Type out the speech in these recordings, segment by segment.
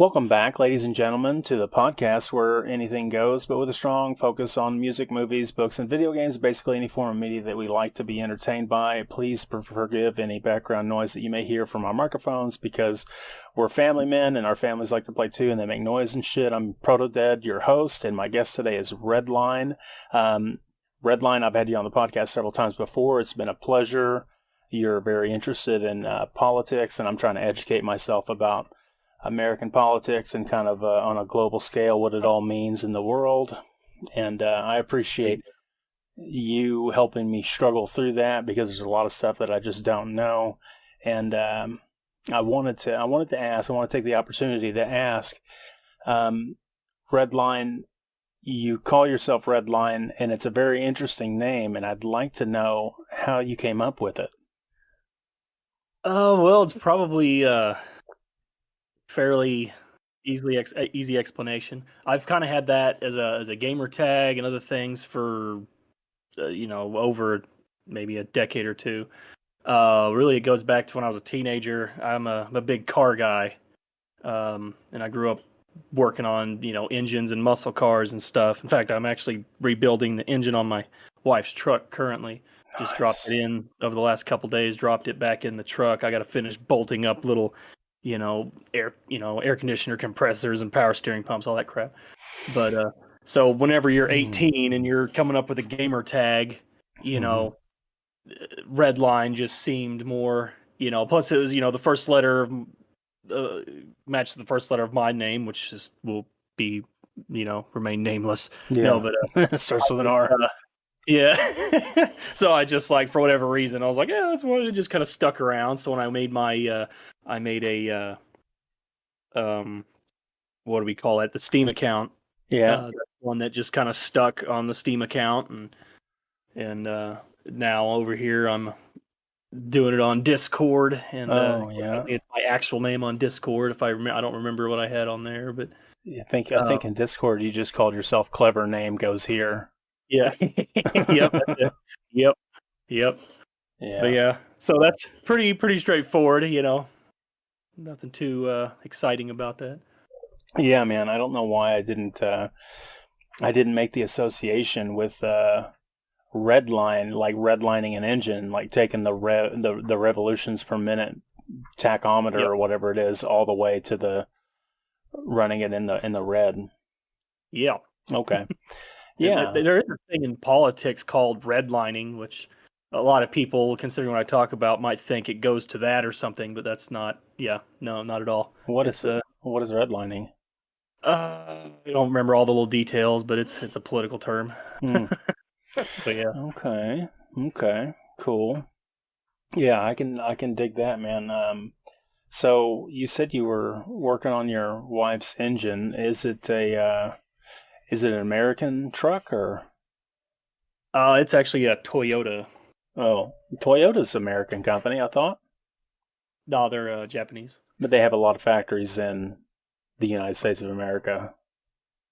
Welcome back, ladies and gentlemen, to the podcast where anything goes, but with a strong focus on music, movies, books, and video games, basically any form of media that we like to be entertained by. Please forgive any background noise that you may hear from our microphones because we're family men and our families like to play too and they make noise and shit. I'm Protodead, your host, and my guest today is Redline. Redline, I've had you on the podcast several times before. It's been a pleasure. You're very interested in politics, and I'm trying to educate myself about American politics and kind of on a global scale what it all means in the world. And I appreciate you helping me struggle through that because there's a lot of stuff that I just don't know. And I wanted to take the opportunity to ask, Redline, you call yourself Redline, and it's a very interesting name, and I'd like to know how you came up with it. Oh, well, it's probably fairly easy explanation. I've kind of had that as a gamer tag and other things for over maybe a decade or two. Really, it goes back to when I was a teenager. I'm a big car guy, and I grew up working on engines and muscle cars and stuff. In fact, I'm actually rebuilding the engine on my wife's truck currently. Just dropped it in over the last couple days. Dropped it back in the truck. I got to finish bolting up little air conditioner compressors and power steering pumps, all that crap. But so whenever you're 18 and you're coming up with a gamer tag, Redline just seemed more, plus it was, the first letter matched the first letter of my name, which will be, remain nameless. Yeah. No, but it starts with an R. Yeah. So I just for whatever reason, I was like, yeah, that's one. It just kind of stuck around. So when I made my, what do we call it? The Steam account. Yeah. That's one that just kind of stuck on the Steam account. And now over here, I'm doing it on Discord. And it's my actual name on Discord. If I don't remember what I had on there, but I think in Discord, you just called yourself Clever Name Goes Here. Yeah. Yep. Yep. Yeah. But yeah, so that's pretty straightforward, Nothing too exciting about that. Yeah, man. I don't know why I didn't make the association with Redline, like redlining an engine, like taking the revolutions per minute tachometer or whatever it is, all the way to the running it in the red. Yeah. Okay. Yeah. There is a thing in politics called redlining, which a lot of people, considering what I talk about, might think it goes to that or something, but that's not. Yeah, no, not at all. What is redlining? I don't remember all the little details, but it's a political term. But yeah. Okay. Cool. Yeah, I can dig that, man. So you said you were working on your wife's engine. Is it an American truck or? It's actually a Toyota. Oh, Toyota's an American company, I thought. No, they're Japanese. But they have a lot of factories in the United States of America.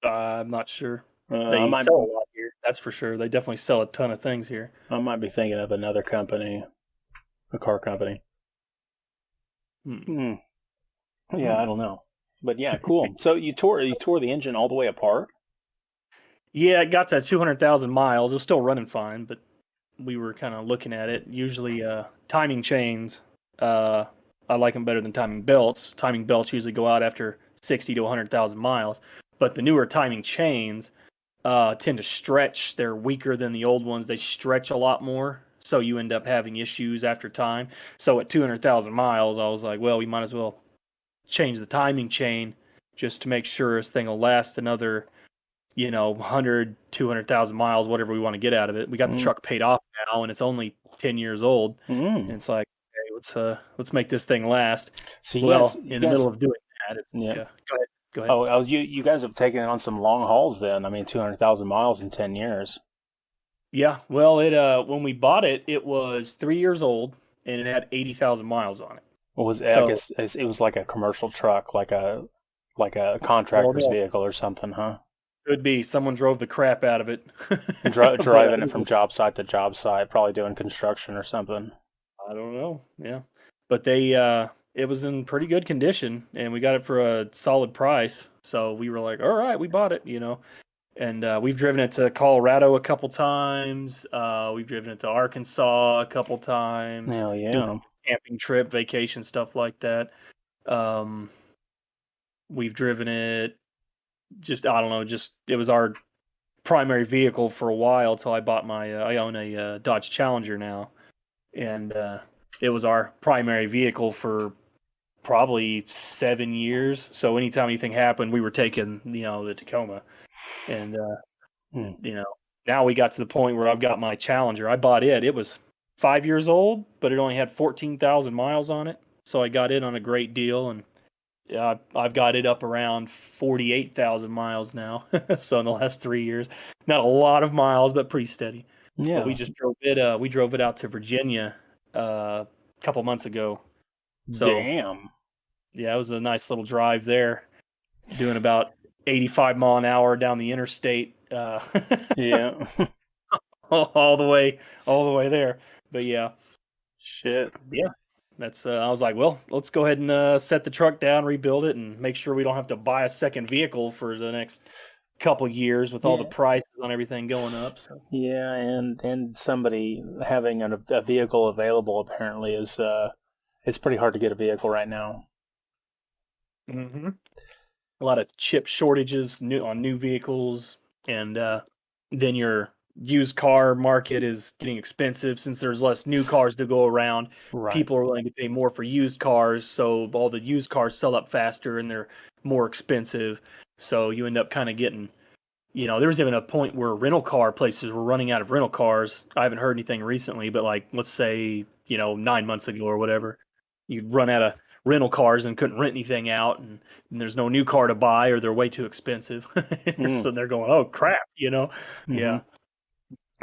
I'm not sure. They sell a lot here, that's for sure. They definitely sell a ton of things here. I might be thinking of another company, a car company. Yeah, I don't know. But yeah, cool. So you tore the engine all the way apart? Yeah, it got to 200,000 miles. It was still running fine, but we were kind of looking at it. Usually timing chains, I like them better than timing belts. Timing belts usually go out after 60 to 100,000 miles. But the newer timing chains tend to stretch. They're weaker than the old ones. They stretch a lot more, so you end up having issues after time. So at 200,000 miles, I was like, well, we might as well change the timing chain just to make sure this thing will last another 100, 200,000 miles, whatever we want to get out of it. We got the truck paid off now, and it's only 10 years old. And it's like, okay, let's make this thing last. So in the middle of doing that, go ahead. Oh, you guys have taken on some long hauls then. I mean, 200,000 miles in 10 years. Yeah, well, it when we bought it, it was 3 years old, and it had 80,000 miles on it. I guess it was like a commercial truck, like a contractor's vehicle or something, huh? Could be. Someone drove the crap out of it. Driving it from job site to job site, probably doing construction or something. I don't know. Yeah. But they it was in pretty good condition, and we got it for a solid price. So we were like, all right, we bought it, you know. And we've driven it to Colorado a couple times. We've driven it to Arkansas a couple times. Hell yeah. Doing a camping trip, vacation, stuff like that. We've driven it just, I don't know, just it was our primary vehicle for a while till I bought my, I own a Dodge Challenger now. And it was our primary vehicle for probably 7 years. So anytime anything happened, we were taking, you know, the Tacoma. And, you know, now we got to the point where I've got my Challenger. I bought it. It was 5 years old, but it only had 14,000 miles on it. So I got it on a great deal. And I've got it up around 48,000 miles now. So in the last 3 years, not a lot of miles, but pretty steady. Yeah. But we just drove it. We drove it out to Virginia a couple months ago. So, damn. Yeah, it was a nice little drive there, doing about 85 mile an hour down the interstate. Yeah. all the way there. But yeah. Shit. Yeah. That's I was like, well, let's go ahead and set the truck down, rebuild it, and make sure we don't have to buy a second vehicle for the next couple years with all the prices on everything going up. So. Yeah, and somebody having a vehicle available apparently is it's pretty hard to get a vehicle right now. Mm-hmm. A lot of chip shortages on new vehicles, and then your used car market is getting expensive since there's less new cars to go around. Right. People are willing to pay more for used cars, so all the used cars sell up faster and they're more expensive. So you end up kind of getting, you know, there was even a point where rental car places were running out of rental cars. I haven't heard anything recently, but like, let's say, you know, 9 months ago or whatever, you'd run out of rental cars and couldn't rent anything out, and there's no new car to buy or they're way too expensive. So they're going, oh crap, you know? Mm-hmm. Yeah.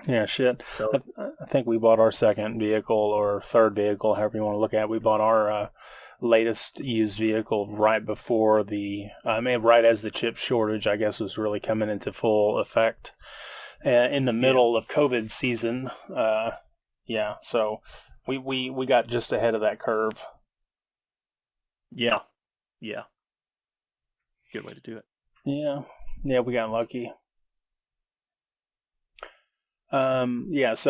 Yeah, shit. So I think we bought our second vehicle or third vehicle, however you want to look at it. We bought our latest used vehicle right before right as the chip shortage, I guess, was really coming into full effect in the middle of COVID season. So we got just ahead of that curve. Yeah. Good way to do it. Yeah, we got lucky. So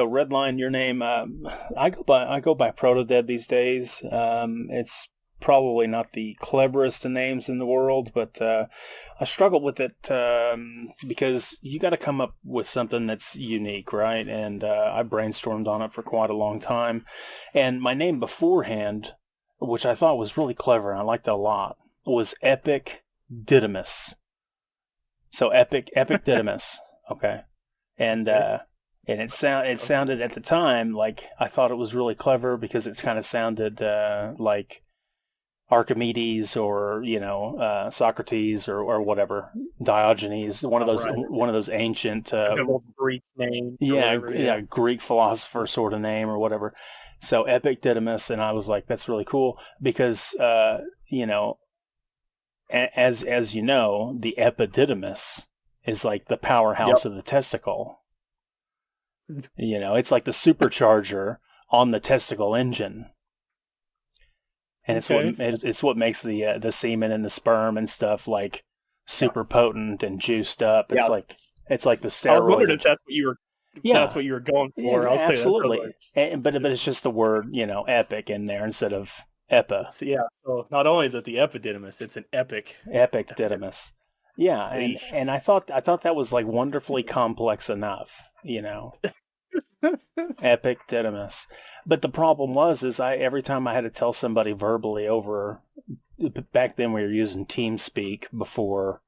Redline, your name, I go by Protodead these days. It's probably not the cleverest of names in the world, but I struggle with it because you got to come up with something that's unique, right? And I brainstormed on it for quite a long time. And my name beforehand, which I thought was really clever, and I liked it a lot, was Epic Didymus. So Epic Didymus, okay. And it sounded at the time like I thought it was really clever because it kind of sounded like Archimedes or Socrates or whatever, Diogenes, one of those ancient Greek names. Greek philosopher sort of name or whatever. So Epic Didymus, and I was like, that's really cool because as you know, the epididymis is like the powerhouse of the testicle. You know, it's like the supercharger on the testicle engine, and it's what makes the semen and the sperm and stuff like super potent and juiced up. It's like the steroid. I wondered if that's what you were. Yeah, that's what you were going for. Yeah, absolutely. But it's just the word, epic in there instead of epa. So not only is it the epididymis, it's an epic didymis. Yeah, and I thought that was like wonderfully complex enough, Epic Didymus. But the problem was every time I had to tell somebody verbally over, back then we were using TeamSpeak before,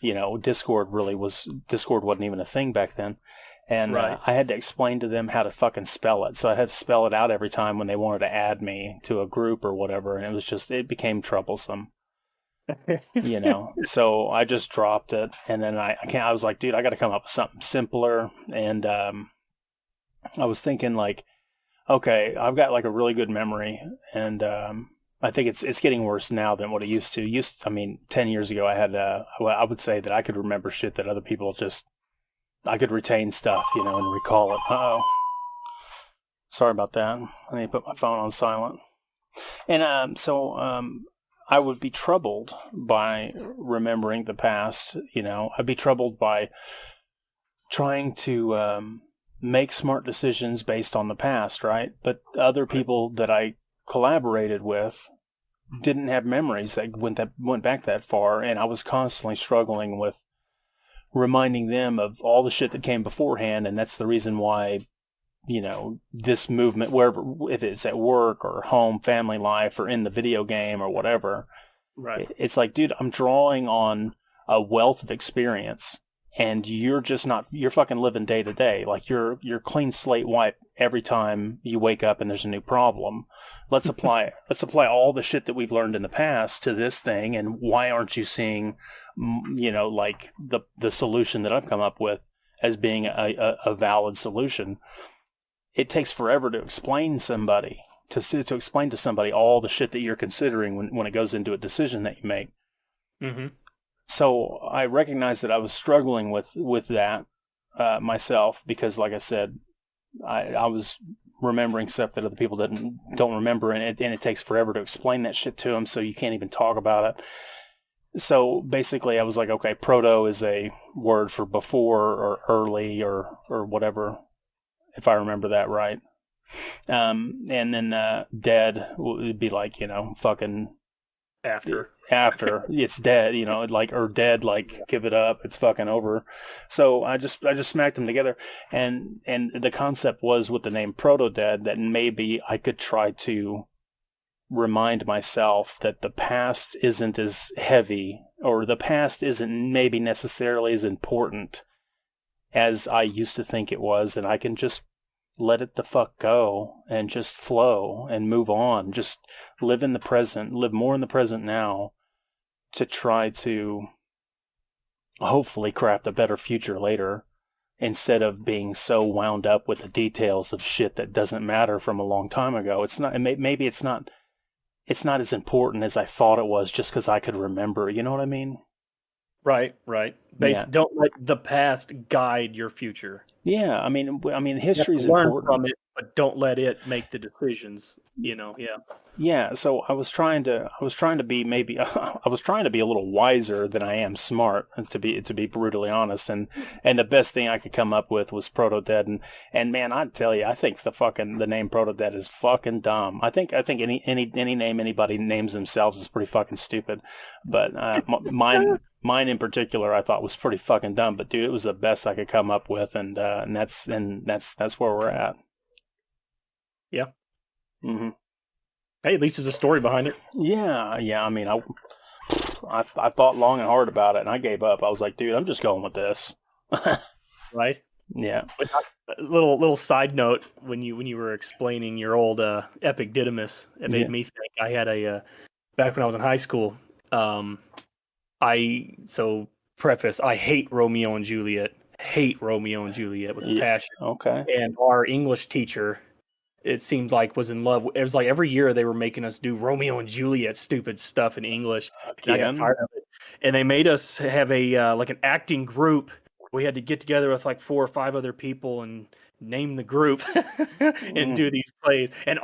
Discord wasn't even a thing back then. And I had to explain to them how to fucking spell it. So I had to spell it out every time when they wanted to add me to a group or whatever. And it became troublesome. So I just dropped it. And then I was like, dude, I got to come up with something simpler. And I was thinking like, okay, I've got like a really good memory. And I think it's getting worse now than what it used to. 10 years ago, I had, I would say that I could remember shit that other people I could retain stuff, and recall it. Uh-oh. Sorry about that. I need to put my phone on silent. And I would be troubled by remembering the past. I'd be troubled by trying to make smart decisions based on the past, right? But other people that I collaborated with didn't have memories that went back that far, and I was constantly struggling with reminding them of all the shit that came beforehand, and that's the reason why, this movement, wherever, if it's at work or home, family life, or in the video game or whatever, Right. it's like, dude, I'm drawing on a wealth of experience, and you're fucking living day to day. Like you're clean slate wipe every time you wake up and there's a new problem. Let's apply all the shit that we've learned in the past to this thing. And why aren't you seeing, like the solution that I've come up with as being a valid solution? It takes forever to explain to explain to somebody all the shit that you're considering when it goes into a decision that you make. Mm-hmm. So I recognized that I was struggling with that myself, because, like I said, I was remembering stuff that other people don't remember, and it takes forever to explain that shit to them, so you can't even talk about it. So basically, I was like, okay, proto is a word for before or early or whatever, if I remember that right. And then dead would be like, fucking After it's dead, or dead, like give it up, it's fucking over. So I just smacked them together, and the concept was with the name Protodead that maybe I could try to remind myself that the past isn't as heavy, or the past isn't maybe necessarily as important as I used to think it was, and I can just let it the fuck go and just flow and move on. Just live in the present, live more in the present now, to try to hopefully craft a better future later, instead of being so wound up with the details of shit that doesn't matter from a long time ago. Maybe it's not as important as I thought it was just because I could remember. You know what I mean? Right. Yeah. Don't let the past guide your future. Yeah, I mean, history's learn important. from it, but don't let it make the decisions. Yeah. Yeah, so I was trying to be maybe I was trying to be a little wiser than I am smart, to be brutally honest, and the best thing I could come up with was Protodead, and man, I'd tell you, I think the name Protodead is fucking dumb. I think any name anybody names themselves is pretty fucking stupid, but mine in particular I thought was pretty fucking dumb, but dude, it was the best I could come up with, and that's where we're at. Yeah. Mm-hmm. Hey, at least there's a story behind it. Yeah. I mean, I thought long and hard about it, and I gave up. I was like, dude, I'm just going with this. Right. Yeah. Little side note, when you were explaining your old Epic Didymus, it made me think. I had back when I was in high school. Preface: I hate Romeo and Juliet. Hate Romeo and Juliet with a passion. Okay. And our English teacher, it seemed like, was in love. It was like every year they were making us do Romeo and Juliet stupid stuff in English. And I got tired of it. And they made us have a like an acting group. We had to get together with like 4 or 5 other people and name the group and do these plays. And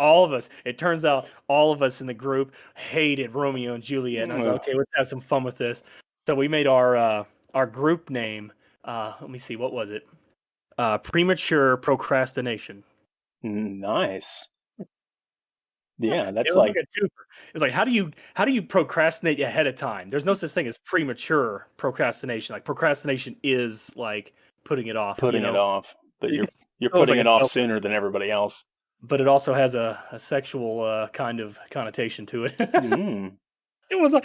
it turns out all of us in the group hated Romeo and Juliet. And I was like, okay, let's have some fun with this. So we made our group name. Let me see, what was it? Premature Procrastination. Nice. Yeah, that's like a twofer. It's like, how do you procrastinate ahead of time? There's no such thing as premature procrastination. Like, procrastination is like putting it off. It off, but you're putting it off sooner than everybody else. But it also has a sexual kind of connotation to it. It was like,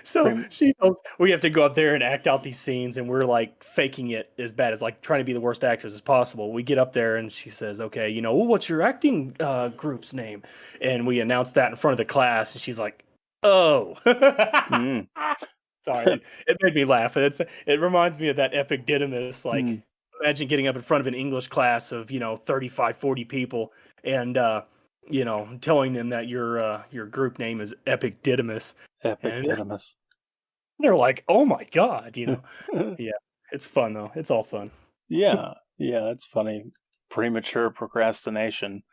so she goes, we have to go up there and act out these scenes, and we're like faking it as bad as like trying to be the worst actors as possible. We get up there and she says, okay, what's your acting group's name? And we announce that in front of the class, and she's like, oh. Sorry, it made me laugh. It reminds me of that Epic Didymus. Like, imagine getting up in front of an English class of 35, 40 people, and telling them that your group name is Epic Didymus. Didymus. They're like, oh my god, Yeah, it's fun though. It's all fun. Yeah, that's funny. premature procrastination.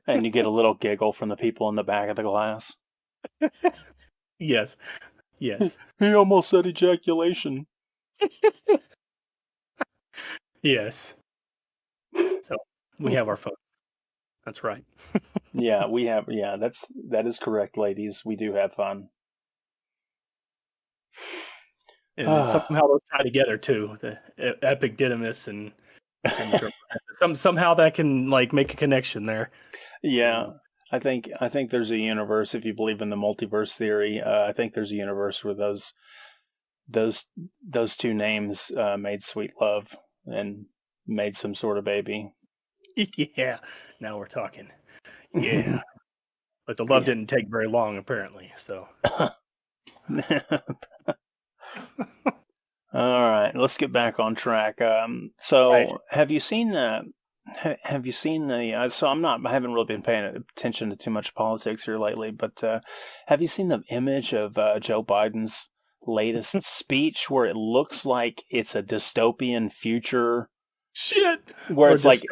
And you get a little giggle from the people in the back of the class. Yes. Yes. He almost said ejaculation. Yes. So we have our fun. That's right. Yeah, we have. Yeah, that is correct, ladies. We do have fun. And somehow those tie together too. The Epic Didymus and somehow that can like make a connection there. Yeah, I think there's a universe, if you believe in the multiverse theory. I think there's a universe where those two names made sweet love and made some sort of baby. Yeah, now we're talking. Yeah, but the love didn't take very long, apparently. So. All right, let's get back on track. So, Right. have you seen the? So I haven't really been paying attention to too much politics here lately, but have you seen the image of Joe Biden's latest speech where it looks like it's a dystopian future? Shit. Where it's like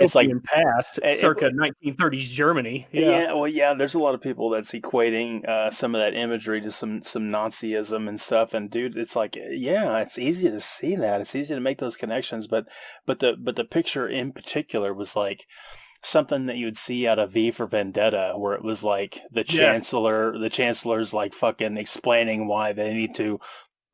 past, circa 1930s Germany. Yeah. There's a lot of people that's equating some of that imagery to some Nazism and stuff. And dude, it's like, yeah, it's easy to see that. It's easy to make those connections. But the picture in particular was like something that you'd see out of V for Vendetta, where it was like the chancellor's like fucking explaining why they need to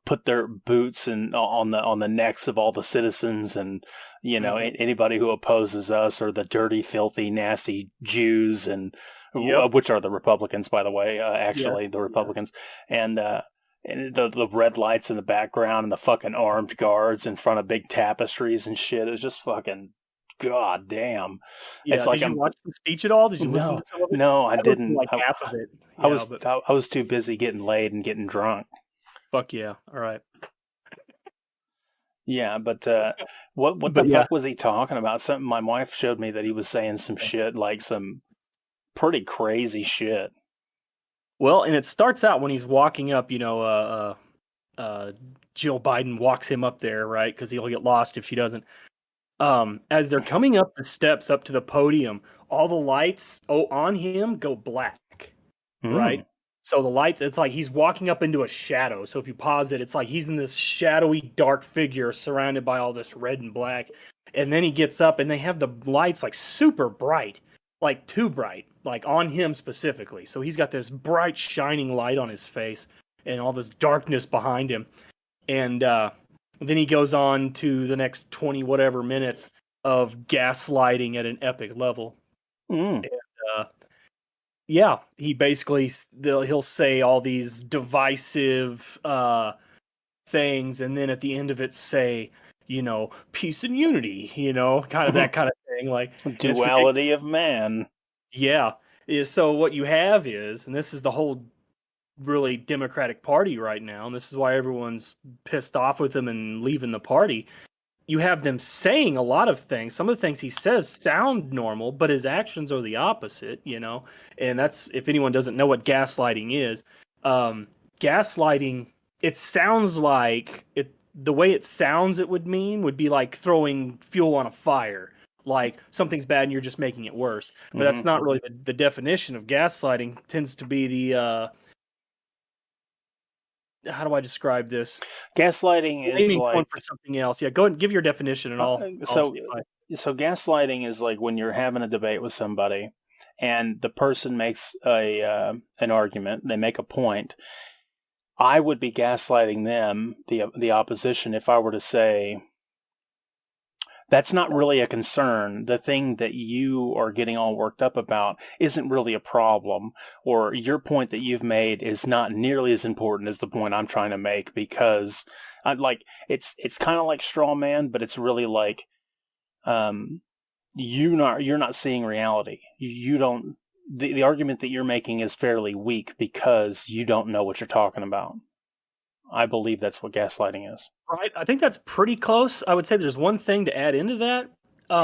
put their boots on the necks of all the citizens, and anybody who opposes us, or the dirty, filthy, nasty Jews, and which are the Republicans, by the way. The Republicans, and the red lights in the background, and the fucking armed guards in front of big tapestries and shit. It's just fucking god damn. Yeah, it's like did you watch the speech at all? Did you listen to some of it? No, I didn't. Like half of it. I was too busy getting laid and getting drunk. Fuck yeah! All right. Yeah, but what the fuck was he talking about? Something my wife showed me that he was saying some shit, like some pretty crazy shit. Well, and it starts out when he's walking up. Jill Biden walks him up there, right? Because he'll get lost if she doesn't. As they're coming up the steps up to the podium, all the lights on him go black, right? So the lights, it's like he's walking up into a shadow. So if you pause it, it's like he's in this shadowy, dark figure surrounded by all this red and black. And then he gets up and they have the lights like super bright, like too bright, like on him specifically. So he's got this bright, shining light on his face and all this darkness behind him. And then he goes on to the next 20 whatever minutes of gaslighting at an epic level. And, yeah, he basically he'll say all these divisive things, and then at the end of it say, peace and unity, kind of that kind of thing, like duality of man. Yeah, so what you have is, and this is the whole really Democratic Party right now, and this is why everyone's pissed off with him and leaving the party. You have them saying a lot of things. Some of the things he says sound normal, but his actions are the opposite, And that's, if anyone doesn't know what gaslighting is, gaslighting, it sounds like, the way it sounds it would be like throwing fuel on a fire. Like something's bad and you're just making it worse. But that's not really the definition of gaslighting. It tends to be the... how do I describe this? Gaslighting is like going for something else. Yeah, go ahead and give your definition and all. So gaslighting is like when you're having a debate with somebody, and the person makes an argument, they make a point. I would be gaslighting them, the opposition, if I were to say, that's not really a concern. The thing that you are getting all worked up about isn't really a problem, or your point that you've made is not nearly as important as the point I'm trying to make, because it's kind of like straw man, but it's really like you're not seeing reality. You don't. The argument that you're making is fairly weak because you don't know what you're talking about. I believe that's what gaslighting is. Right. I think that's pretty close. I would say there's one thing to add into that.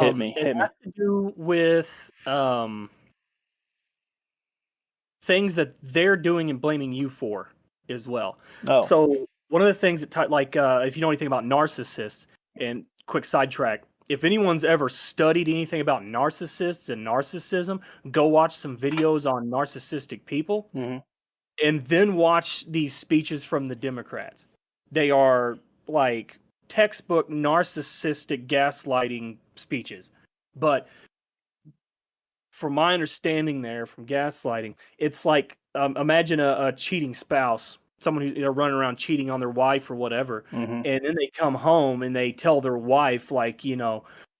Hit me. It has to do with things that they're doing and blaming you for as well. Oh. So one of the things that, if you know anything about narcissists, and quick sidetrack, if anyone's ever studied anything about narcissists and narcissism, go watch some videos on narcissistic people, and then watch these speeches from the Democrats. They are like textbook narcissistic gaslighting speeches. But from my understanding there, from gaslighting, it's like, imagine a cheating spouse, someone who's they're running around cheating on their wife or whatever, and then they come home and they tell their wife, like,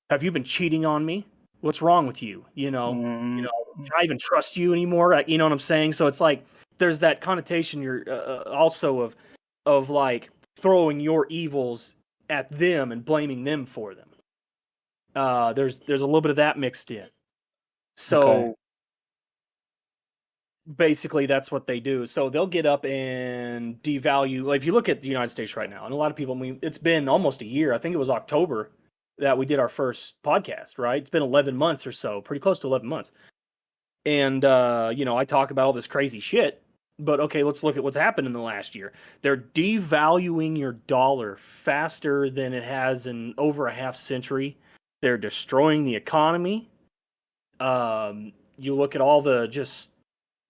have you been cheating on me? What's wrong with you? Can I even trust you anymore? You know what I'm saying? So it's like there's that connotation you're also of like throwing your evils at them and blaming them for them. There's a little bit of that mixed in. So basically that's what they do. So they'll get up and devalue. Like, if you look at the United States right now, and a lot of people, it's been almost a year. I think it was October that we did our first podcast, right? It's been 11 months or so, pretty close to 11 months. And, I talk about all this crazy shit, but okay, let's look at what's happened in the last year. They're devaluing your dollar faster than it has in over a half century. They're destroying the economy. You look at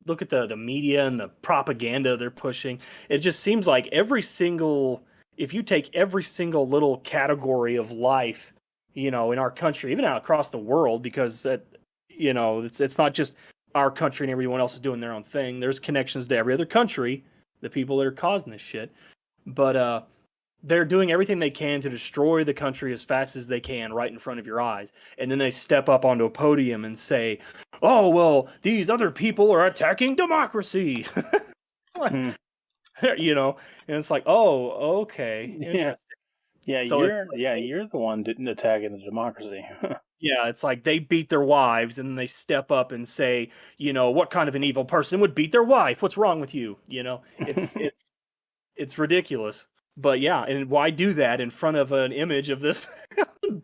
look at the media and the propaganda they're pushing. It just seems like if you take every single little category of life, in our country, even out across the world, because it's not just our country and everyone else is doing their own thing. There's connections to every other country, the people that are causing this shit. But they're doing everything they can to destroy the country as fast as they can right in front of your eyes. And then they step up onto a podium and say, oh, well, these other people are attacking democracy. And it's like, oh, okay. Yeah, so you're the one attacking the democracy. Yeah, it's like they beat their wives and then they step up and say, what kind of an evil person would beat their wife? What's wrong with you? It's ridiculous. But yeah, and why do that in front of an image of this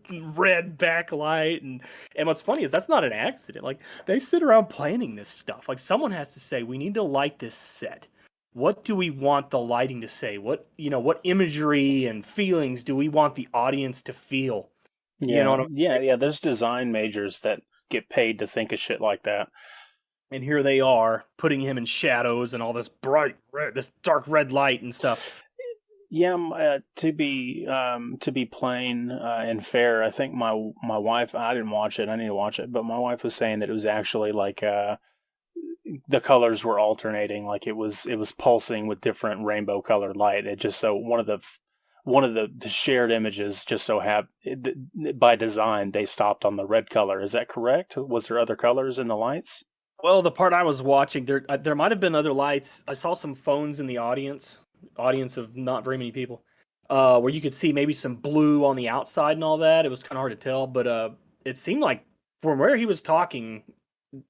red backlight? And what's funny is that's not an accident. Like, they sit around planning this stuff. Like, someone has to say, we need to light this set. What do we want the lighting to say? What imagery and feelings do we want the audience to feel? Yeah, there's design majors that get paid to think of shit like that. And here they are putting him in shadows and all this bright red, this dark red light and stuff. Yeah, to be plain and fair, I think my wife, I didn't watch it, I need to watch it, but my wife was saying that it was actually like the colors were alternating, like it was pulsing with different rainbow colored light. It just so one of the shared images just so by design they stopped on the red color. Is that correct? Was there other colors in the lights? Well, the part I was watching, there might have been other lights. I saw some phones in the audience of not very many people, where you could see maybe some blue on the outside and all that. It was kind of hard to tell, but it seemed like from where he was talking,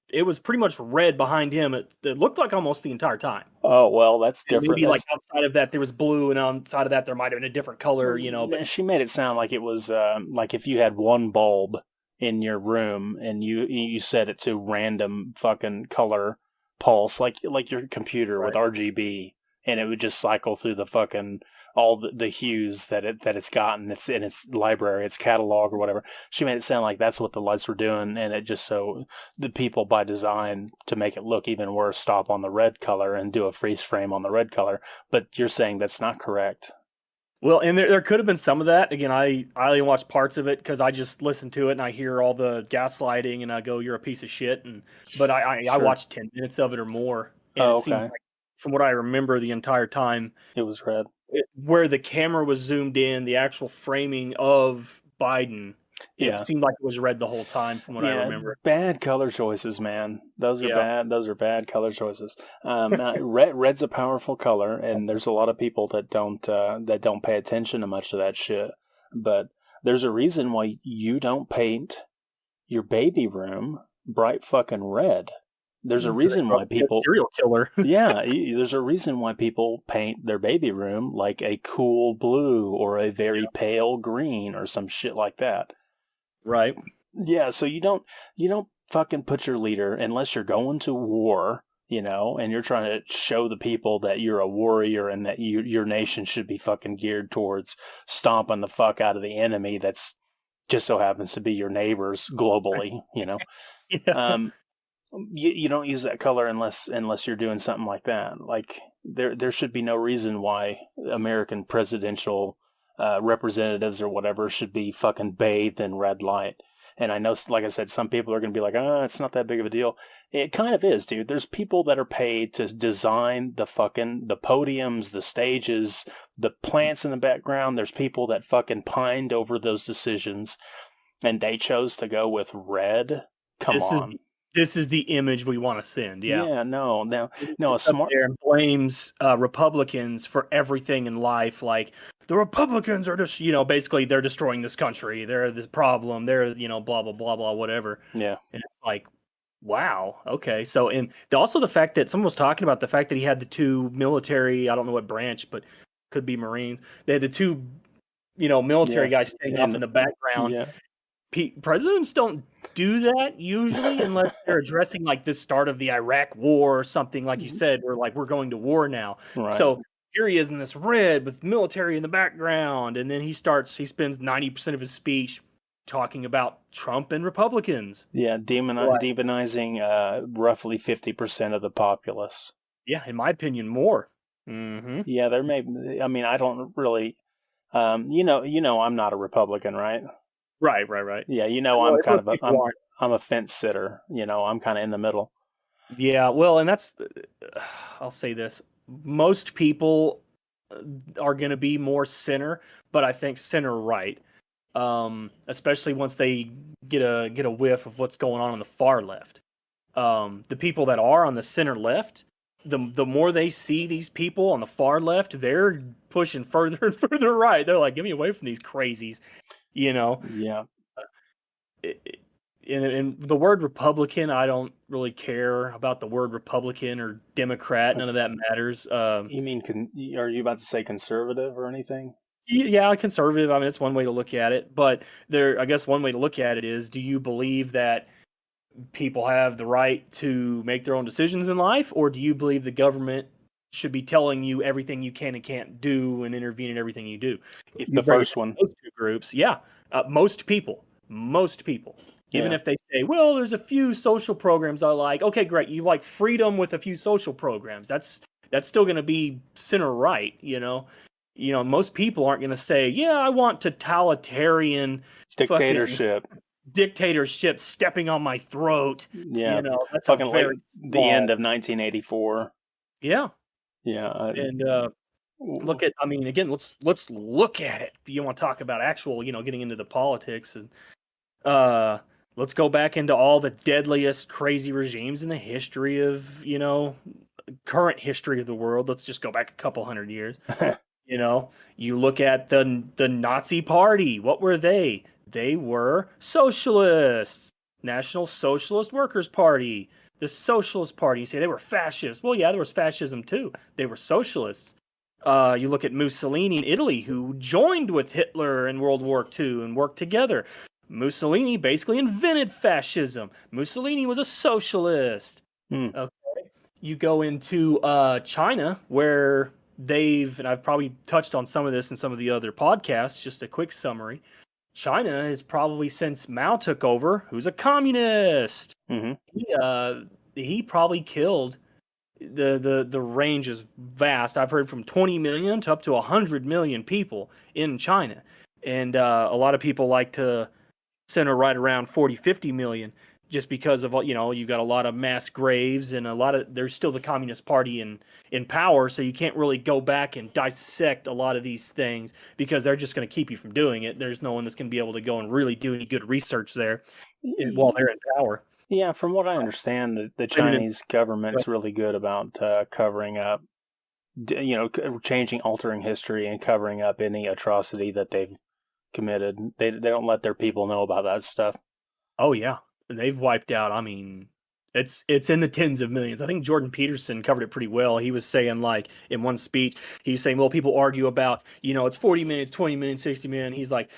it was pretty much red behind him. It looked like almost the entire time. Oh, well, that's different. And maybe like outside of that there was blue, and outside of that there might have been a different color, But she made it sound like it was like if you had one bulb in your room and you set it to random fucking color pulse, like your computer, right, with RGB, and it would just cycle through the fucking all the hues that it's gotten. It's in its library, its catalog or whatever. She made it sound like that's what the lights were doing, and it just so the people by design to make it look even worse stop on the red color and do a freeze frame on the red color. But you're saying that's not correct. Well, and there could have been some of that. Again, I only watched parts of it because I just listen to it and I hear all the gaslighting and I go, "You're a piece of shit." But I watched 10 minutes of it or more, and it seemed like, from what I remember, the entire time it was red. Where the camera was zoomed in, the actual framing of Biden, it seemed like it was red the whole time, from what I remember. Bad color choices, man. Those are bad. Those are bad color choices. Red's a powerful color, and there's a lot of people that don't pay attention to much of that shit. But there's a reason why you don't paint your baby room bright fucking red. There's a reason why people serial killer. There's a reason why people paint their baby room like a cool blue or a very pale green or some shit like that. Right. Yeah, so you don't fucking put your leader, unless you're going to war, and you're trying to show the people that you're a warrior and that your nation should be fucking geared towards stomping the fuck out of the enemy that's just so happens to be your neighbors globally, you know. Yeah. You don't use that color unless you're doing something like that. Like there should be no reason why American presidential representatives or whatever should be fucking bathed in red light. And I know, like I said, some people are going to be like, it's not that big of a deal. It kind of is, dude. There's people that are paid to design the podiums, the stages, the plants in the background. There's people that fucking pined over those decisions, and they chose to go with red. Come on. This is the image we want to send. Yeah. Yeah, no. A smart there and blames Republicans for everything in life. Like the Republicans are just, basically they're destroying this country. They're this problem. They're, blah, blah, blah, blah, whatever. Yeah. And it's like, wow. Okay. So, and also the fact that someone was talking about the fact that he had the two military, I don't know what branch, but could be Marines. They had the two, military guys staying off in the background. Yeah. Presidents don't do that usually unless they're addressing like the start of the Iraq war or something, like you said, or like we're going to war now. Right. So here he is in this red with military in the background, and then he spends 90% of his speech talking about Trump and Republicans. Yeah, demonizing roughly 50% of the populace. Yeah, in my opinion, more. Mm-hmm. Yeah, there may. I mean, I don't really. I'm not a Republican, right? Right. Yeah, I'm a fence sitter. I'm kind of in the middle. Yeah, well, and that's, I'll say this: most people are going to be more center, but I think center right, especially once they get a whiff of what's going on the far left. The people that are on the center left, the more they see these people on the far left, they're pushing further and further right. They're like, "Get me away from these crazies." Yeah. In the word Republican, I don't really care about the word Republican or Democrat. None of that matters. You mean, are you about to say conservative or anything? Yeah, conservative. I mean, it's one way to look at it. But I guess one way to look at it is, do you believe that people have the right to make their own decisions in life, or do you believe the government should be telling you everything you can and can't do and intervene in everything you do? The first one. Those two groups, yeah. Most people, even if they say, well, there's a few social programs I like. Okay, great. You like freedom with a few social programs. That's still going to be center right. Most people aren't going to say, yeah, I want totalitarian dictatorship stepping on my throat. Yeah, that's fucking the end of 1984. Yeah. Yeah, and again, let's look at it. You want to talk about actual, getting into the politics, and let's go back into all the deadliest, crazy regimes in the history of, current history of the world. Let's just go back a couple hundred years. You look at the Nazi Party. What were they? They were socialists. National Socialist Workers' Party. The Socialist Party, you say they were fascists. Well, yeah, there was fascism too. They were socialists. You look at Mussolini in Italy, who joined with Hitler in World War II and worked together. Mussolini basically invented fascism. Mussolini was a socialist. Okay. You go into China, where and I've probably touched on some of this in some of the other podcasts, just a quick summary. China has probably, since Mao took over, who's a communist. Mm-hmm. He probably killed, the range is vast. I've heard from 20 million to up to 100 million people in China. And a lot of people like to center right around 40, 50 million, just because of, you've got a lot of mass graves and there's still the Communist Party in power. So you can't really go back and dissect a lot of these things because they're just going to keep you from doing it. There's no one that's going to be able to go and really do any good research there while they're in power. Yeah, from what I understand, the Chinese government's really good about covering up, altering history and covering up any atrocity that they've committed. They don't let their people know about that stuff. Oh yeah, they've wiped out. I mean, it's in the tens of millions. I think Jordan Peterson covered it pretty well. He was saying, like, in one speech, he was saying, well, people argue about, it's 40 minutes, 20 minutes, 60 minutes. He's like,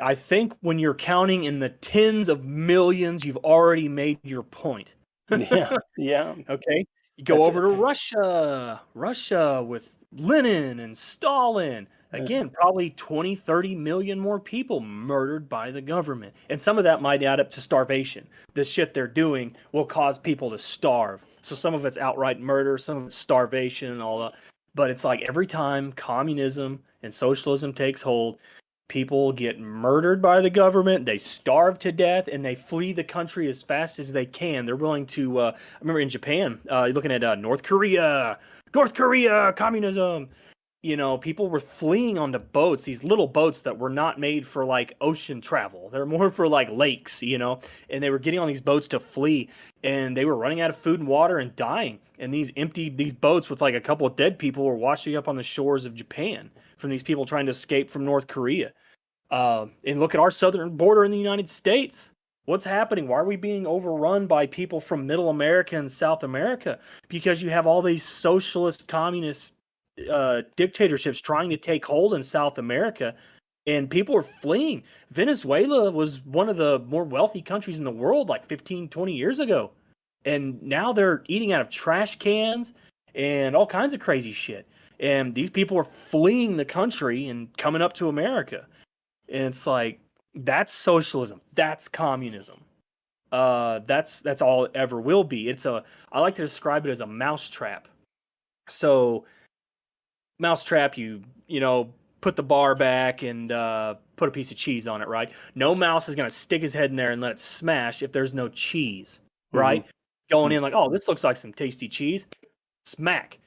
I think when you're counting in the tens of millions, you've already made your point. Yeah. Okay. You go over to Russia with Lenin and Stalin. Again, probably 20, 30 million more people murdered by the government. And some of that might add up to starvation. The shit they're doing will cause people to starve. So some of it's outright murder, some of it's starvation and all that. But it's like every time communism and socialism takes hold, people get murdered by the government, they starve to death, and they flee the country as fast as they can. They're willing to, I remember in Japan, you're looking at North Korea, communism. You know, people were fleeing onto boats, these little boats that were not made for like ocean travel. They're more for like lakes, you know, and they were getting on these boats to flee, and they were running out of food and water and dying. And these boats with like a couple of dead people were washing up on the shores of Japan from these people trying to escape from North Korea. And look at our southern border in the United States. What's happening? Why are we being overrun by people from Middle America and South America? Because you have all these socialist, communist dictatorships trying to take hold in South America, and people are fleeing. Venezuela was one of the more wealthy countries in the world like 15, 20 years ago. And now they're eating out of trash cans and all kinds of crazy shit. And these people are fleeing the country and coming up to America. And it's like, that's socialism. That's communism. That's all it ever will be. I like to describe it as a mousetrap. So, mousetrap, you know, put the bar back and put a piece of cheese on it, right? No mouse is going to stick his head in there and let it smash if there's no cheese, right? Going in like, oh, this looks like some tasty cheese. Smack.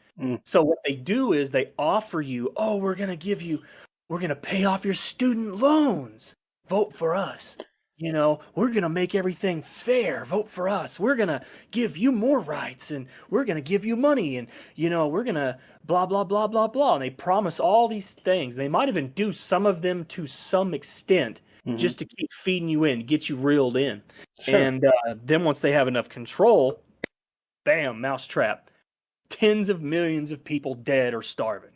So what they do is they offer you, oh, we're going to pay off your student loans. Vote for us. You know, we're going to make everything fair. Vote for us. We're going to give you more rights, and we're going to give you money, and, you know, we're going to blah, blah, blah, blah, blah. And they promise all these things. They might even do some of them to some extent just to keep feeding you in, get you reeled in. Sure. And then once they have enough control, bam, mousetrap. Tens of millions of people dead or starving.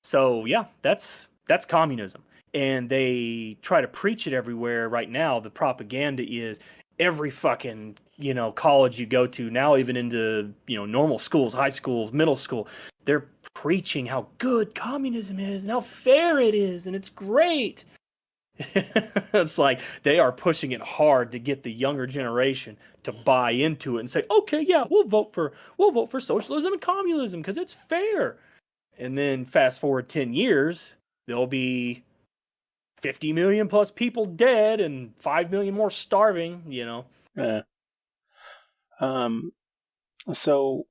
So, yeah, that's communism. And they try to preach it everywhere right now. The propaganda is every fucking, you know, college you go to, now even into, you know, normal schools, high schools, middle school, they're preaching how good communism is and how fair it is and it's great. It's like they are pushing it hard to get the younger generation to buy into it and say, okay, yeah, we'll vote for socialism and communism because it's fair. And then fast forward 10 years, there'll be 50 million plus people dead and 5 million more starving, you know. Yeah. So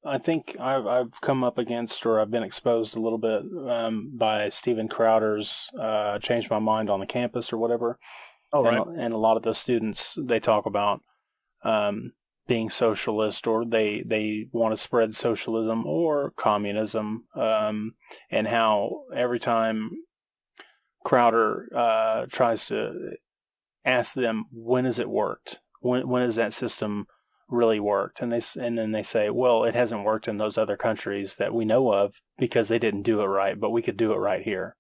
I think I've come up against, or I've been exposed a little bit by Steven Crowder's Change My Mind on the Campus or whatever. Oh, right. And a lot of the students, they talk about being socialist, or they want to spread socialism or communism, and how every time Crowder tries to ask them, when has it worked? When has that system really worked? And then they say, well, it hasn't worked in those other countries that we know of because they didn't do it right, but we could do it right here.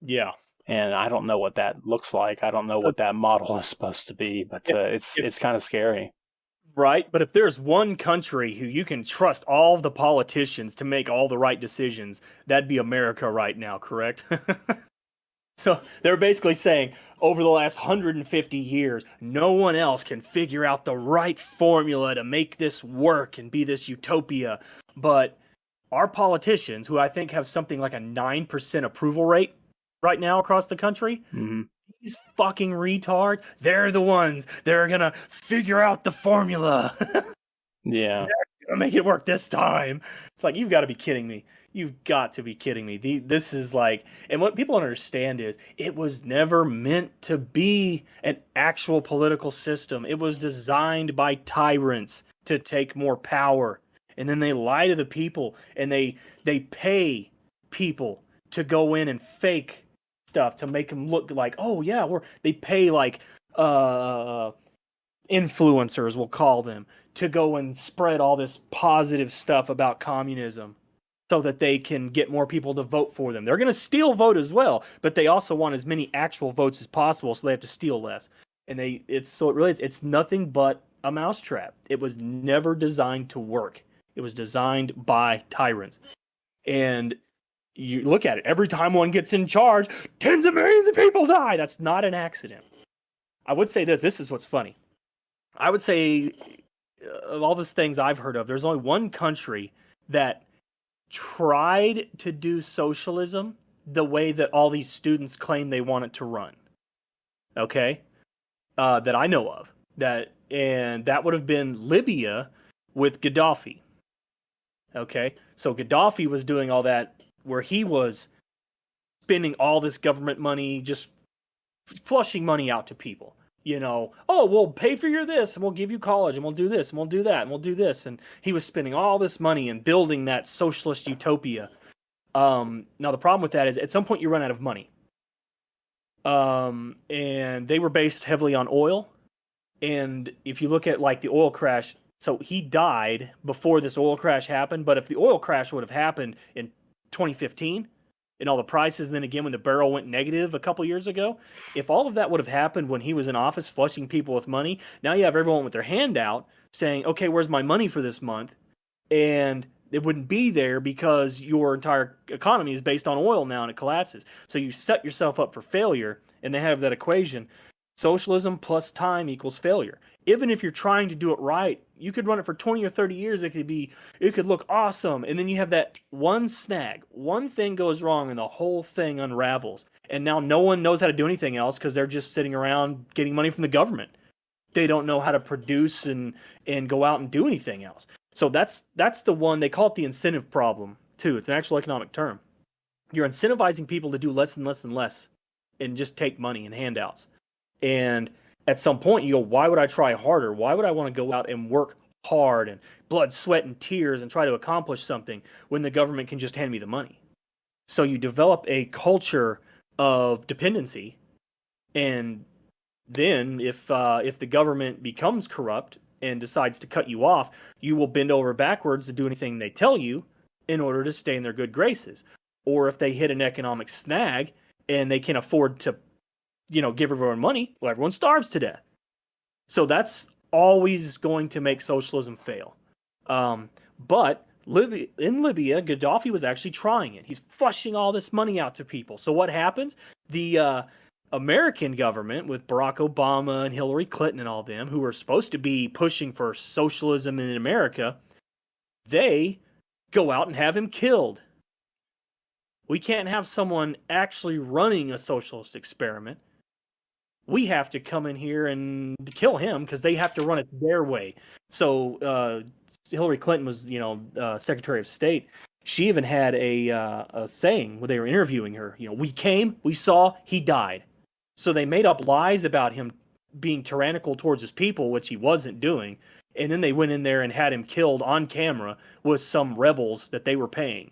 Yeah. And I don't know what that looks like. I don't know what that model is supposed to be, but it's kind of scary. Right. But if there's one country who you can trust all of the politicians to make all the right decisions, that'd be America right now, correct? So they're basically saying over the last 150 years, no one else can figure out the right formula to make this work and be this utopia. But our politicians, who I think have something like a 9% approval rate right now across the country, these fucking retards, they're the ones that are going to figure out the formula. Yeah. They're going to make it work this time. It's like, you've got to be kidding me. You've got to be kidding me. This is like, and what people don't understand is it was never meant to be an actual political system. It was designed by tyrants to take more power. And then they lie to the people, and they pay people to go in and fake stuff to make them look like, oh yeah, they pay like influencers, we'll call them, to go and spread all this positive stuff about communism, so that they can get more people to vote for them. They're going to steal vote as well, but they also want as many actual votes as possible, so they have to steal less. And it's nothing but a mousetrap. It was never designed to work. It was designed by tyrants. And you look at it, every time one gets in charge, tens of millions of people die. That's not an accident. I would say this is what's funny. I would say of all these things I've heard of, there's only one country that tried to do socialism the way that all these students claim they want it to run. Okay? That I know of. And that would have been Libya with Gaddafi. Okay? So Gaddafi was doing all that where he was spending all this government money, just flushing money out to people. You know, oh, we'll pay for your this, and we'll give you college, and we'll do this, and we'll do that, and we'll do this. And he was spending all this money and building that socialist utopia. Now, the problem with that is at some point you run out of money. And they were based heavily on oil. And if you look at like the oil crash, so he died before this oil crash happened. But if the oil crash would have happened in 2015, and all the prices, and then again when the barrel went negative a couple years ago, if all of that would have happened when he was in office flushing people with money, now you have everyone with their hand out saying, okay, where's my money for this month? And it wouldn't be there because your entire economy is based on oil now and it collapses. So you set yourself up for failure, and they have that equation. Socialism plus time equals failure. Even if you're trying to do it right, you could run it for 20 or 30 years. It could look awesome. And then you have that one snag. One thing goes wrong and the whole thing unravels. And now no one knows how to do anything else because they're just sitting around getting money from the government. They don't know how to produce and go out and do anything else. So that's the one, they call it the incentive problem too. It's an actual economic term. You're incentivizing people to do less and less and less and just take money and handouts. And at some point you go, why would I try harder? Why would I want to go out and work hard and blood, sweat, and tears and try to accomplish something when the government can just hand me the money? So you develop a culture of dependency, and then if the government becomes corrupt and decides to cut you off, you will bend over backwards to do anything they tell you in order to stay in their good graces. Or if they hit an economic snag and they can afford to, give everyone money, well, everyone starves to death. So that's always going to make socialism fail. But in Libya, Gaddafi was actually trying it. He's flushing all this money out to people. So what happens? The American government with Barack Obama and Hillary Clinton and all them, who were supposed to be pushing for socialism in America, they go out and have him killed. We can't have someone actually running a socialist experiment. We have to come in here and kill him because they have to run it their way. So Hillary Clinton was, Secretary of State. She even had a saying when they were interviewing her. We came, we saw, he died. So they made up lies about him being tyrannical towards his people, which he wasn't doing. And then they went in there and had him killed on camera with some rebels that they were paying.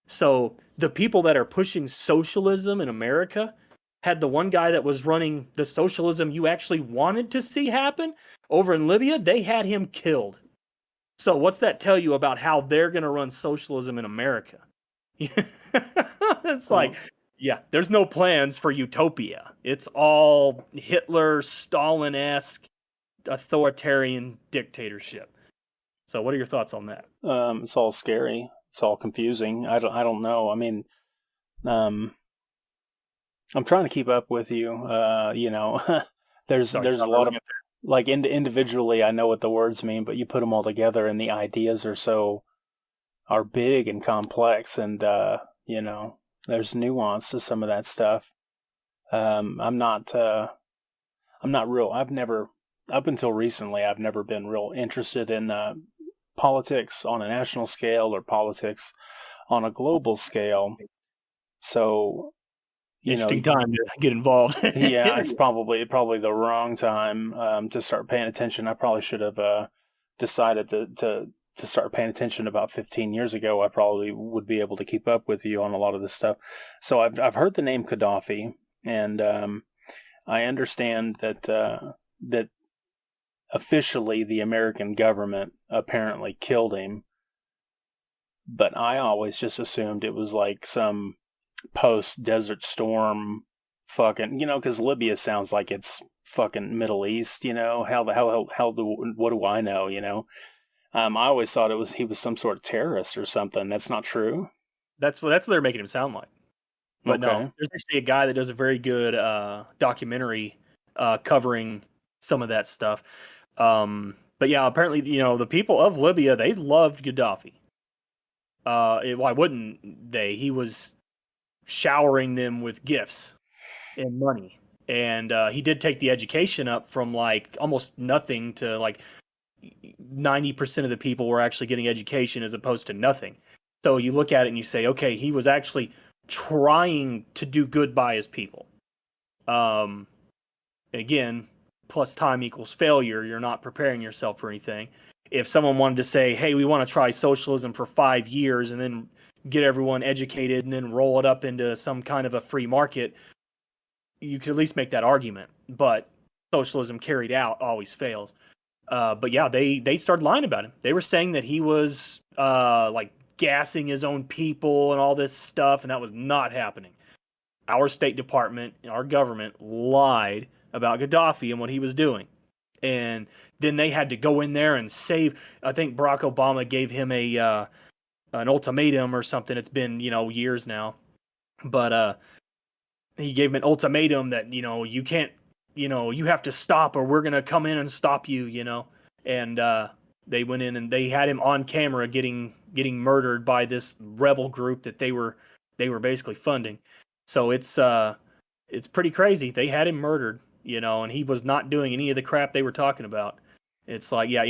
So the people that are pushing socialism in America had the one guy that was running the socialism you actually wanted to see happen over in Libya. They had him killed. So what's that tell you about how they're going to run socialism in America? It's like, yeah, there's no plans for utopia. It's all Hitler, Stalin-esque, authoritarian dictatorship. So what are your thoughts on that? It's all scary. It's all confusing. I don't know. I mean, I'm trying to keep up with you. There's a lot of, like, individually, I know what the words mean, but you put them all together and the ideas are big and complex, and there's nuance to some of that stuff. I'm not real. Up until recently, I've never been real interested in politics on a national scale or politics on a global scale. So, interesting time to get involved. Yeah, it's probably the wrong time to start paying attention. I probably should have decided to start paying attention about 15 years ago. I probably would be able to keep up with you on a lot of this stuff. So I've heard the name Gaddafi, and I understand that officially the American government apparently killed him, but I always just assumed it was like some post-Desert Storm fucking, because Libya sounds like it's fucking Middle East, what do I know, I always thought he was some sort of terrorist or something. That's not true. That's what they're making him sound like. But no, Okay. there's actually a guy that does a very good documentary covering some of that stuff. But yeah, apparently, the people of Libya, they loved Gaddafi. Why wouldn't they? He was showering them with gifts and money. And he did take the education up from like almost nothing to like 90% of the people were actually getting education as opposed to nothing. So you look at it and you say, okay, he was actually trying to do good by his people. Again, plus time equals failure. You're not preparing yourself for anything. If someone wanted to say, hey, we want to try socialism for 5 years and then get everyone educated and then roll it up into some kind of a free market, you could at least make that argument. But socialism carried out always fails. But yeah, they started lying about him. They were saying that he was like gassing his own people and all this stuff, and that was not happening. Our State Department, our government lied about Gaddafi and what he was doing. And then they had to go in there and save. I think Barack Obama gave him an ultimatum or something. It's been, years now. But he gave him an ultimatum that, you can't, you have to stop or we're going to come in and stop you, And they went in and they had him on camera getting murdered by this rebel group that they were basically funding. So it's pretty crazy. They had him murdered, and he was not doing any of the crap they were talking about. It's like, yeah,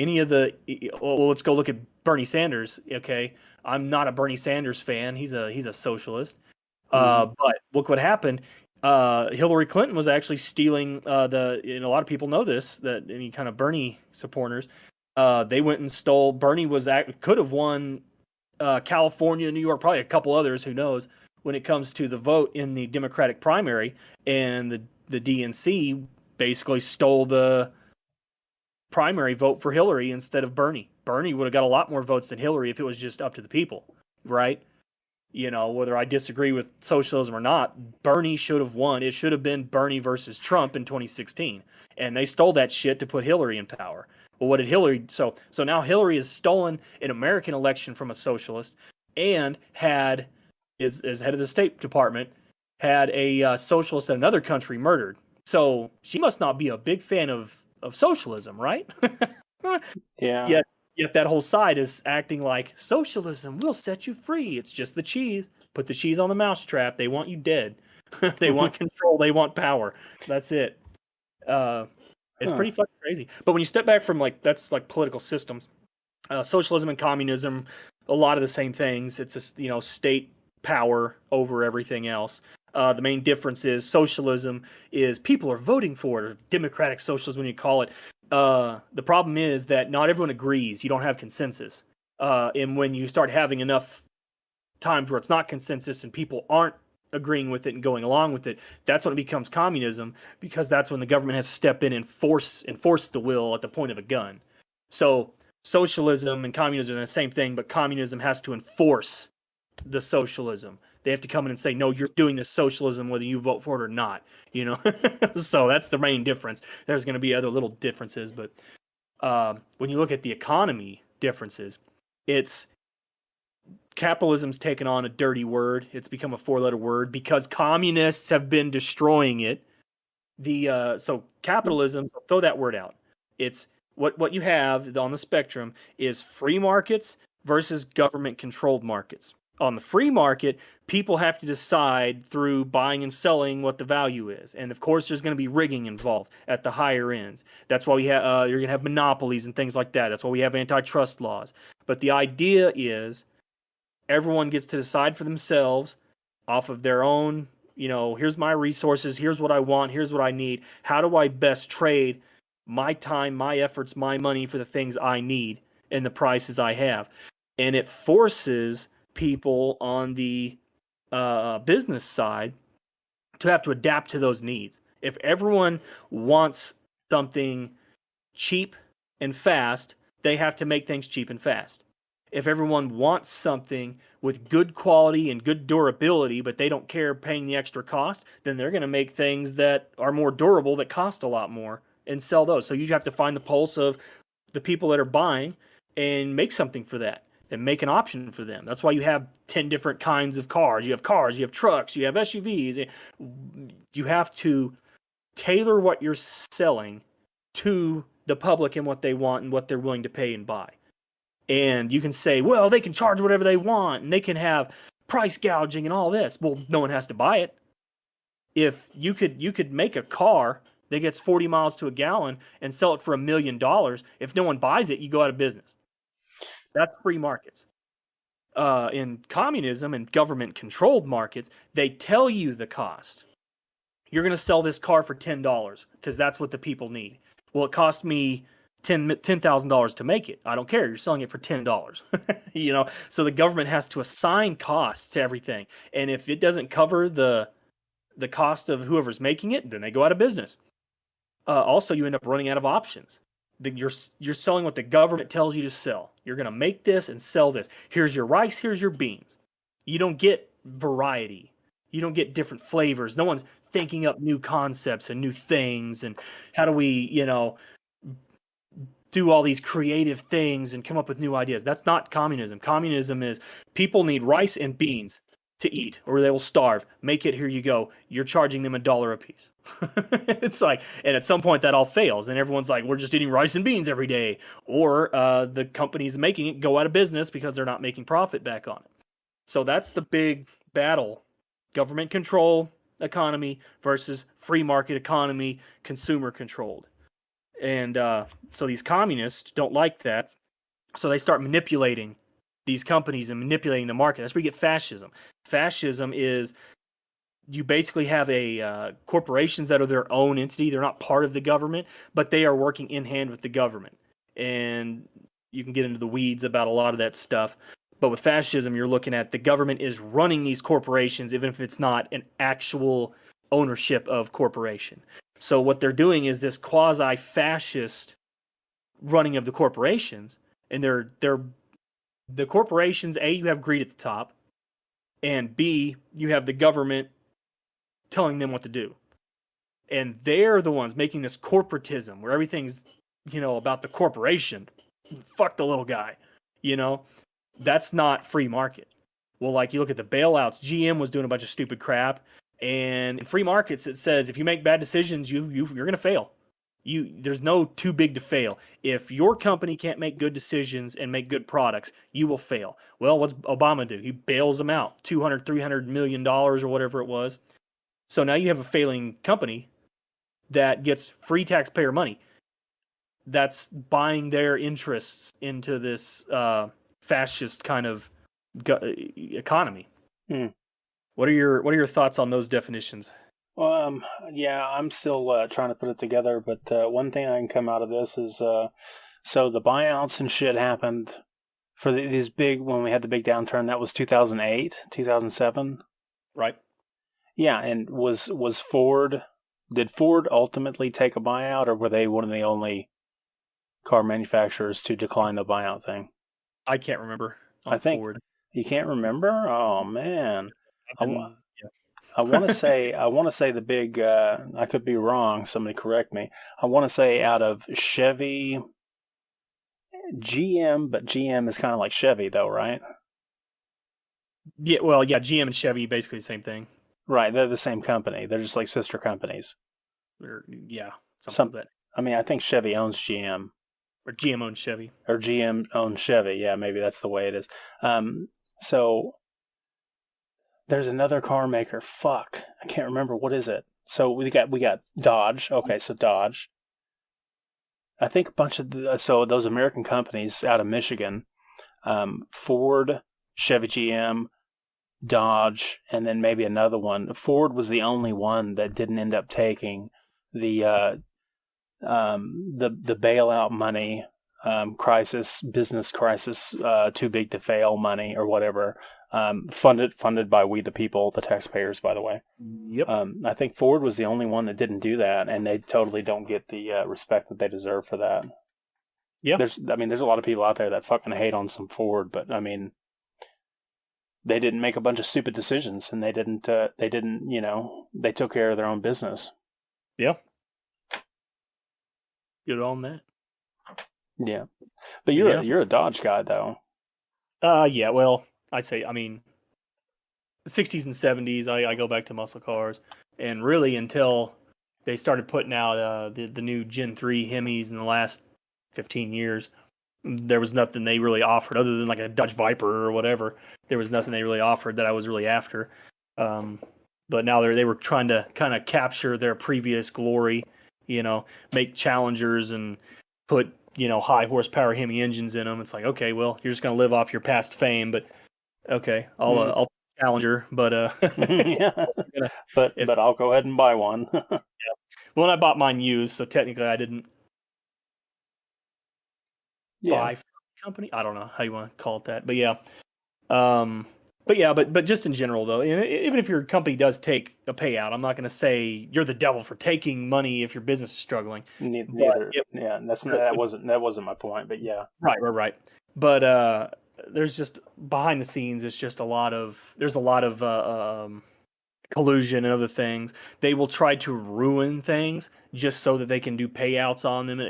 well, let's go look at Bernie Sanders. Okay, I'm not a Bernie Sanders fan. He's a socialist. But look what happened. Hillary Clinton was actually stealing and a lot of people know this, that any kind of Bernie supporters, they went and stole. Bernie could have won California, New York, probably a couple others, who knows, when it comes to the vote in the Democratic primary, and the DNC basically stole the primary vote for Hillary instead of Bernie. Bernie would have got a lot more votes than Hillary if it was just up to the people, right? Whether I disagree with socialism or not, Bernie should have won. It should have been Bernie versus Trump in 2016. And they stole that shit to put Hillary in power. Well, what did Hillary... So now Hillary has stolen an American election from a socialist and is head of the State Department, had a socialist in another country murdered. So she must not be a big fan of socialism, right? Yeah. Yet that whole side is acting like socialism will set you free. It's just the cheese. Put the cheese on the mousetrap. They want you dead. They want control. They want power. That's it. It's pretty fucking crazy. But when you step back from that's like political systems, socialism and communism, a lot of the same things. It's just, state power over everything else. The main difference is socialism is people are voting for it, or democratic socialism when you call it. The problem is that not everyone agrees. You don't have consensus. And when you start having enough times where it's not consensus and people aren't agreeing with it and going along with it, that's when it becomes communism, because that's when the government has to step in and force the will at the point of a gun. So socialism and communism are the same thing, but communism has to enforce the socialism. They have to come in and say, no, you're doing this socialism whether you vote for it or not. So that's the main difference. There's going to be other little differences, but when you look at the economy differences, it's capitalism's taken on a dirty word. It's become a 4-letter word because communists have been destroying it. So capitalism, throw that word out. It's what you have on the spectrum is free markets versus government-controlled markets. On the free market, people have to decide through buying and selling what the value is. And of course, there's going to be rigging involved at the higher ends. That's why you're going to have monopolies and things like that. That's why we have antitrust laws. But the idea is everyone gets to decide for themselves off of their own, here's my resources, here's what I want, here's what I need. How do I best trade my time, my efforts, my money for the things I need and the prices I have? And it forces people on the business side to have to adapt to those needs. If everyone wants something cheap and fast, they have to make things cheap and fast. If everyone wants something with good quality and good durability, but they don't care paying the extra cost, then they're going to make things that are more durable that cost a lot more and sell those. So you have to find the pulse of the people that are buying and make something for that and make an option for them. That's why you have 10 different kinds of cars. You have trucks, you have SUVs. You have to tailor what you're selling to the public and what they want and what they're willing to pay and buy. And you can say, well, they can charge whatever they want and they can have price gouging and all this. Well, no one has to buy it. If you could make a car that gets 40 miles to a gallon and sell it for $1 million, if no one buys it, you go out of business. That's free markets. In communism and government-controlled markets, they tell you the cost. You're going to sell this car for $10 because that's what the people need. Well, it cost me $10,000 to make it. I don't care. You're selling it for $10. So the government has to assign costs to everything. And if it doesn't cover the cost of whoever's making it, then they go out of business. Also, you end up running out of options. You're selling what the government tells you to sell. You're going to make this and sell this. Here's your rice. Here's your beans. You don't get variety. You don't get different flavors. No one's thinking up new concepts and new things. And how do we, do all these creative things and come up with new ideas? That's not communism. Communism is people need rice and beans to eat or they will starve. Make it, here you go. You're charging them $1 a piece. It's like, and at some point that all fails and everyone's like, we're just eating rice and beans every day. Or the companies making it go out of business because they're not making profit back on it. So that's the big battle. Government control economy versus free market economy, consumer controlled. And so these communists don't like that. So they start manipulating these companies and manipulating the market. That's where you get fascism. Fascism is you basically have corporations that are their own entity. They're not part of the government, but they are working in hand with the government. And you can get into the weeds about a lot of that stuff. But with fascism, you're looking at the government is running these corporations, even if it's not an actual ownership of corporation. So what they're doing is this quasi-fascist running of the corporations, and they're the corporations. A, you have greed at the top, and B, you have the government telling them what to do, and they're the ones making this corporatism where everything's about the corporation. Fuck the little guy, That's not free market. Well, like you look at the bailouts, GM was doing a bunch of stupid crap. And in free markets, it says if you make bad decisions, you're going to fail. There's no too big to fail. If your company can't make good decisions and make good products, you will fail. Well, what's Obama do? He bails them out, $200-300 million or whatever it was. So now you have a failing company that gets free taxpayer money. That's buying their interests into this fascist kind of economy. What are your thoughts on those definitions? Well, I'm still trying to put it together, but one thing I can come out of this is so the buyouts and shit happened for these big, when we had the big downturn. That was 2008, 2007, right? Yeah, and was Ford? Did Ford ultimately take a buyout, or were they one of the only car manufacturers to decline the buyout thing? I can't remember. I think Ford. You can't remember? Oh man. Yeah. I want to say the big, I could be wrong, somebody correct me. I want to say out of Chevy, GM, but GM is kind of like Chevy though, right? Yeah, well, yeah, GM and Chevy, basically the same thing. Right, they're the same company. They're just like sister companies. Yeah, something like that. I mean, I think Chevy owns GM. Or GM owns Chevy. Or GM owns Chevy, yeah, maybe that's the way it is. So there's another car maker. Fuck, I can't remember. What is it? So we got Dodge. Okay, so Dodge. I think a bunch of so those American companies out of Michigan, Ford, Chevy, GM, Dodge, and then maybe another one. Ford was the only one that didn't end up taking the bailout money, business crisis, too big to fail money or whatever, funded by we the people, the taxpayers, by the way. Yep. I think Ford was the only one that didn't do that, and they totally don't get the respect that they deserve for that. Yeah. There's a lot of people out there that fucking hate on some Ford, but I mean, they didn't make a bunch of stupid decisions, and they took care of their own business. Yeah. Good on that. Yeah. But Yeah. you're a Dodge guy though. Yeah. Well, I mean, 60s and 70s. I go back to muscle cars, and really until they started putting out the new Gen 3 Hemis in the last 15 years, there was nothing they really offered other than like a Dodge Viper or whatever. There was nothing they really offered that I was really after. But now they were trying to kind of capture their previous glory, make Challengers and put high horsepower Hemi engines in them. It's like, okay, well, you're just gonna live off your past fame, but okay, I'll Challenger, but Yeah. if But I'll go ahead and buy one. well, I bought mine used, so technically I didn't Yeah. buy from the company. I don't know how you want to call it that, but yeah. But just in general though, even if your company does take a payout, I'm not going to say you're the devil for taking money if your business is struggling. Neither. Yeah, that wasn't my point, but yeah. Right. But there's just behind the scenes, there's a lot of collusion and other things. They will try to ruin things just so that they can do payouts on them.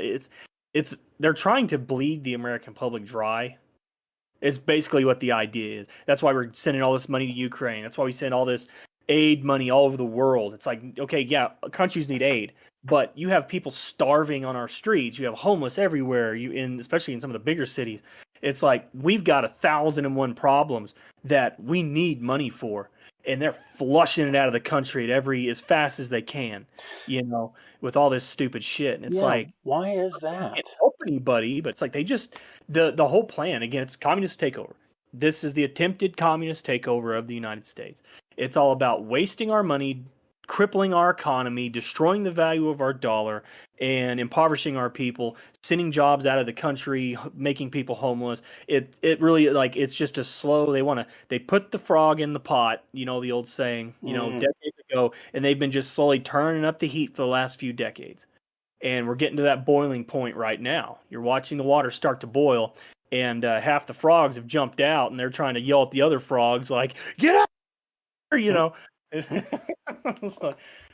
They're trying to bleed the American public dry. It's basically what the idea is. That's why we're sending all this money to Ukraine. That's why we send all this aid money all over the world. It's like, okay, yeah, countries need aid, but you have people starving on our streets. You have homeless everywhere. Especially in some of the bigger cities. It's like we've got 1,001 problems that we need money for, and they're flushing it out of the country as fast as they can, with all this stupid shit. And it's like, why is I that? can't help anybody, but it's like they just the whole plan again. It's communist takeover. This is the attempted communist takeover of the United States. It's all about wasting our money, crippling our economy, destroying the value of our dollar, and impoverishing our people, sending jobs out of the country, making people homeless. It really it's just a slow. They put the frog in the pot. The old saying. Decades ago, and they've been just slowly turning up the heat for the last few decades. And we're getting to that boiling point right now. You're watching the water start to boil, and half the frogs have jumped out, and they're trying to yell at the other frogs, like, "Get out!"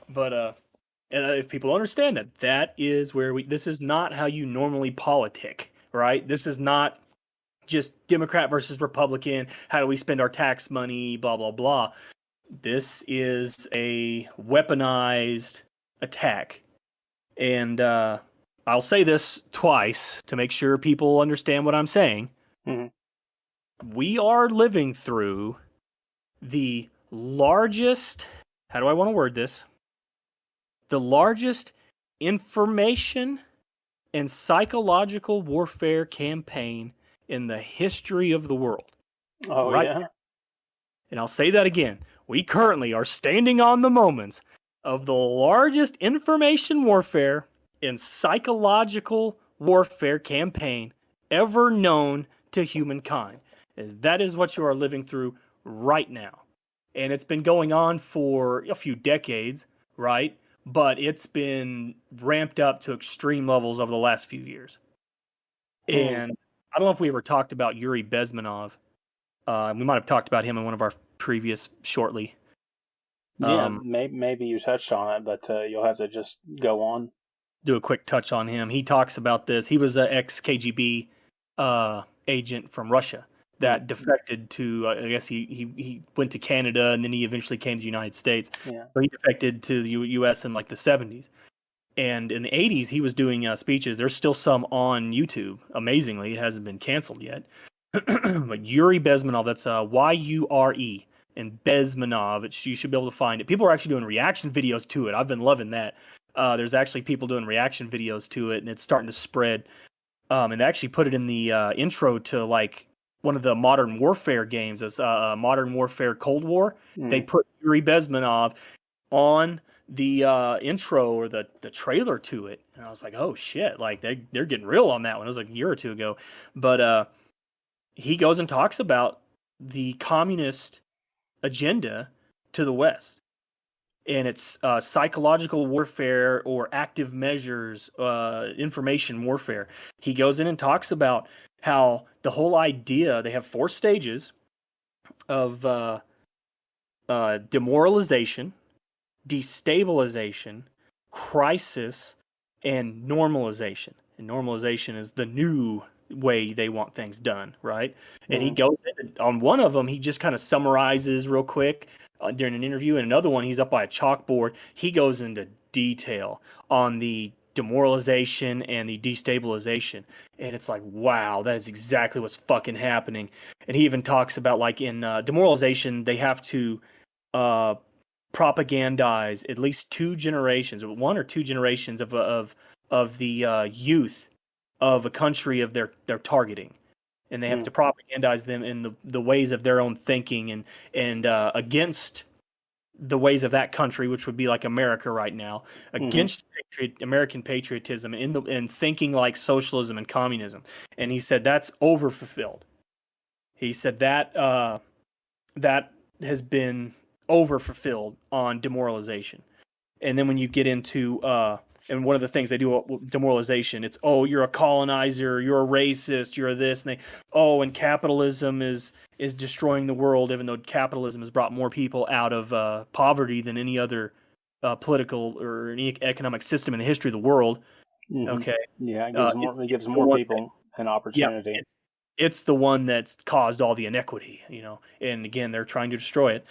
But if people understand that is where this is not how you normally politic, right? This is not just Democrat versus Republican. How do we spend our tax money? Blah blah blah. This is a weaponized attack. And I'll say this twice to make sure people understand what I'm saying. Mm-hmm. We are living through the largest, how do I want to word this? The largest information and psychological warfare campaign in the history of the world. Oh, right yeah? now. And I'll say that again. We currently are standing on the moments of the largest information warfare and psychological warfare campaign ever known to humankind. That is what you are living through right now. And it's been going on for a few decades, right? But it's been ramped up to extreme levels over the last few years. And I don't know if we ever talked about Yuri Bezmenov. We might have talked about him in one of our previous shortly. Yeah, maybe you touched on it, but you'll have to just go on. Do a quick touch on him. He talks about this. He was an ex-KGB agent from Russia that defected to, I guess he went to Canada, and then he eventually came to the United States. Yeah. So he defected to the U.S. in like the 70s. And in the 80s, he was doing speeches. There's still some on YouTube. Amazingly, it hasn't been canceled yet. But Yuri Bezmenov, that's Y-U-R-E, and Bezmenov. You should be able to find it. People are actually doing reaction videos to it. I've been loving that. There's actually people doing reaction videos to it, and it's starting to spread. And they actually put it in the intro to like one of the Modern Warfare games, as Modern Warfare Cold War. They put Yuri Bezmenov on the intro or the trailer to it, and I was like, oh shit, like they're getting real on that one. It was like a year or two ago, but he goes and talks about the communist agenda to the West, and it's psychological warfare or active measures, information warfare. He goes in and talks about how the whole idea, they have 4 stages of demoralization, destabilization, crisis, and normalization. and normalization is the new way they want things done, right? And he Mhm. goes into, on one of them, he just kind of summarizes real quick during an interview, and another one, he's up by a chalkboard. He goes into detail on the demoralization and the destabilization, and it's like, wow, that is exactly what's fucking happening. And he even talks about, like, in demoralization, they have to uh, propagandize at least two generations, one or two generations of the youth of a country of their targeting, and they have to propagandize them in the ways of their own thinking and against the ways of that country, which would be like America right now, against American patriotism and thinking like socialism and communism. And he said that's overfulfilled. He said that that has been overfulfilled on demoralization. And then when you get into and one of the things they do with demoralization, it's, oh, you're a colonizer, you're a racist, you're this, and and capitalism is destroying the world, even though capitalism has brought more people out of poverty than any other political or any economic system in the history of the world. Okay, Yeah, it gives it's the more one people an yeah, opportunity. it's the one that's caused all the inequity, and again, they're trying to destroy it.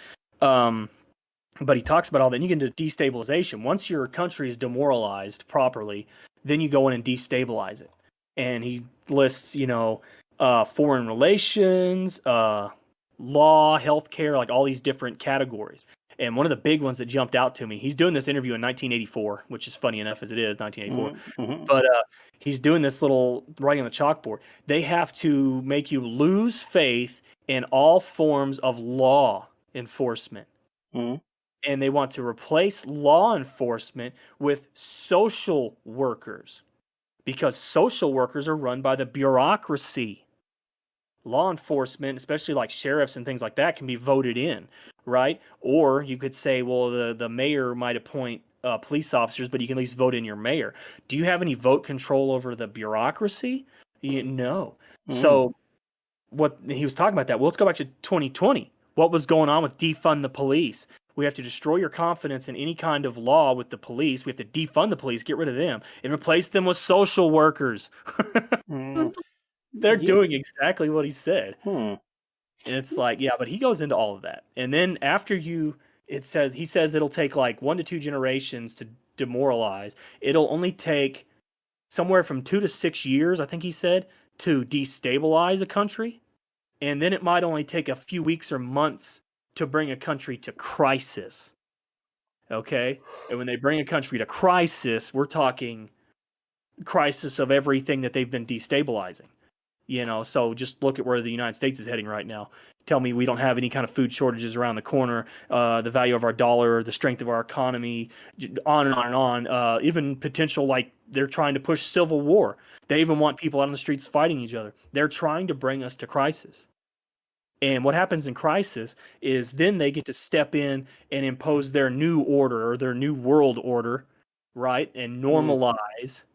But he talks about all that. And you get into destabilization. Once your country is demoralized properly, then you go in and destabilize it. And he lists, foreign relations, law, healthcare, like all these different categories. And one of the big ones that jumped out to me, he's doing this interview in 1984, which is funny enough as it is, 1984. But he's doing this little writing on the chalkboard. They have to make you lose faith in all forms of law enforcement. And they want to replace law enforcement with social workers, because social workers are run by the bureaucracy. Law enforcement, especially like sheriffs and things like that, can be voted in, right? Or you could say, well, the mayor might appoint police officers, but you can at least vote in your mayor. Do you have any vote control over the bureaucracy? No. So what he was talking about that. Well, let's go back to 2020. What was going on with defund the police? We have to destroy your confidence in any kind of law with the police. We have to defund the police, get rid of them, and replace them with social workers. They're doing exactly what he said. And it's like, yeah, but he goes into all of that. And then after he says it'll take like 1 to 2 generations to demoralize. It'll only take somewhere from 2 to 6 years, I think he said, to destabilize a country. And then it might only take a few weeks or months to bring a country to crisis. Okay? And when they bring a country to crisis, we're talking crisis of everything that they've been destabilizing. So just look at where the United States is heading right now. Tell me we don't have any kind of food shortages around the corner, the value of our dollar, the strength of our economy, on and on and on. Even potential, like, they're trying to push civil war. They even want people out on the streets fighting each other. They're trying to bring us to crisis. And what happens in crisis is then they get to step in and impose their new order or their new world order, right? And normalize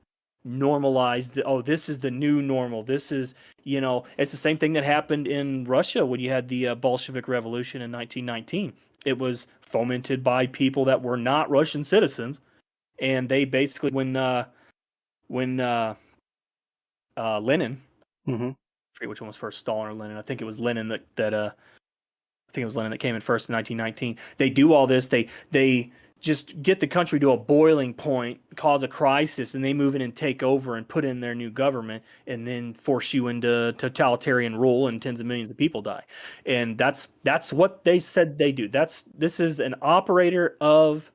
this is the new normal. This is, it's the same thing that happened in Russia when you had the Bolshevik Revolution in 1919. It was fomented by people that were not Russian citizens, and they basically, when Lenin, I forget which one was first, Stalin or Lenin. I think it was Lenin that came in first in 1919. They do all this. They just get the country to a boiling point, cause a crisis, and they move in and take over and put in their new government, and then force you into totalitarian rule, and tens of millions of people die. And that's what they said they do. This is an operator of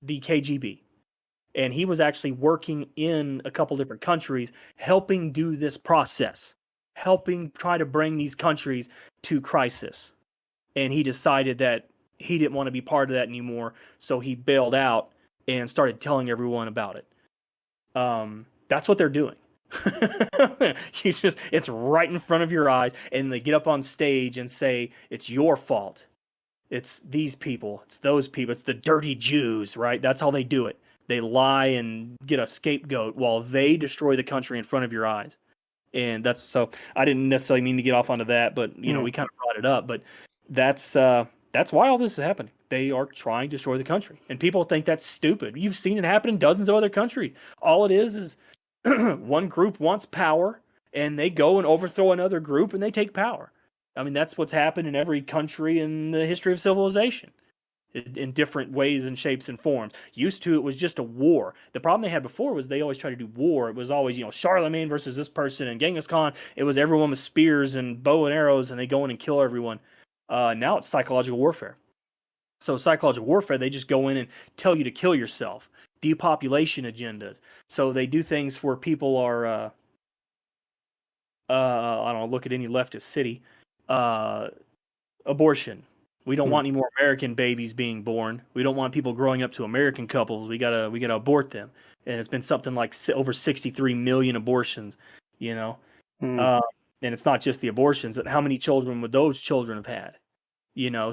the KGB. And he was actually working in a couple different countries, helping do this process, helping try to bring these countries to crisis. And he decided that he didn't want to be part of that anymore, so he bailed out and started telling everyone about it. That's what they're doing. It's right in front of your eyes, and they get up on stage and say, it's your fault. It's these people. It's those people. It's the dirty Jews, right? That's how they do it. They lie and get a scapegoat while they destroy the country in front of your eyes. And so I didn't necessarily mean to get off onto that, but we kind of brought it up. But that's why all this is happening. They are trying to destroy the country, and people think that's stupid. You've seen it happen in dozens of other countries. All it is one group wants power, and they go and overthrow another group, and they take power. I mean, that's what's happened in every country in the history of civilization, in different ways and shapes and forms. Used to, it was just a war. The problem they had before was they always tried to do war. It was always, Charlemagne versus this person and Genghis Khan. It was everyone with spears and bow and arrows, and they go in and kill everyone. Now it's psychological warfare. So psychological warfare, they just go in and tell you to kill yourself. Depopulation agendas. So they do things where people are, I don't know, look at any leftist city. Abortion. We don't want any more American babies being born. We don't want people growing up to American couples. We gotta abort them. And it's been something like over 63 million abortions, and it's not just the abortions. How many children would those children have had?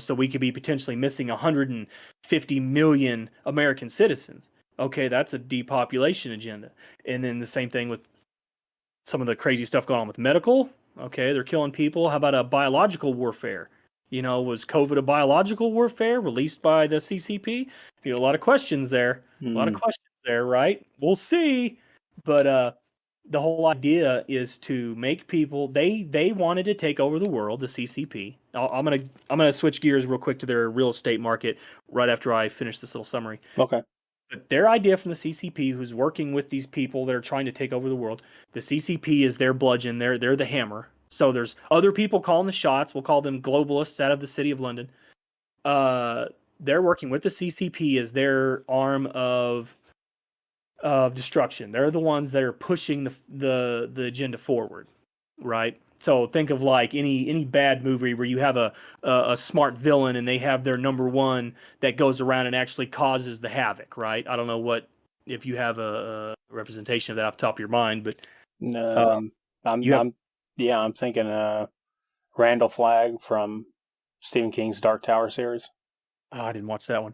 So we could be potentially missing 150 million American citizens. Okay, that's a depopulation agenda. And then the same thing with some of the crazy stuff going on with medical. Okay, they're killing people. How about a biological warfare? Was COVID a biological warfare released by the CCP? A lot of questions there. A lot of questions there, right? We'll see. But the whole idea is to make people. They wanted to take over the world. The CCP. I'm gonna switch gears real quick to their real estate market right after I finish this little summary. Okay. But their idea from the CCP, who's working with these people that are trying to take over the world, the CCP is their bludgeon. They're the hammer. So there's other people calling the shots. We'll call them globalists out of the city of London. They're working with the CCP as their arm of destruction. They're the ones that are pushing the agenda forward, right? So think of like any bad movie where you have a smart villain and they have their number one that goes around and actually causes the havoc, right? I don't know if you have a representation of that off the top of your mind, but I'm thinking Randall Flagg from Stephen King's Dark Tower series. Oh, I didn't watch that one.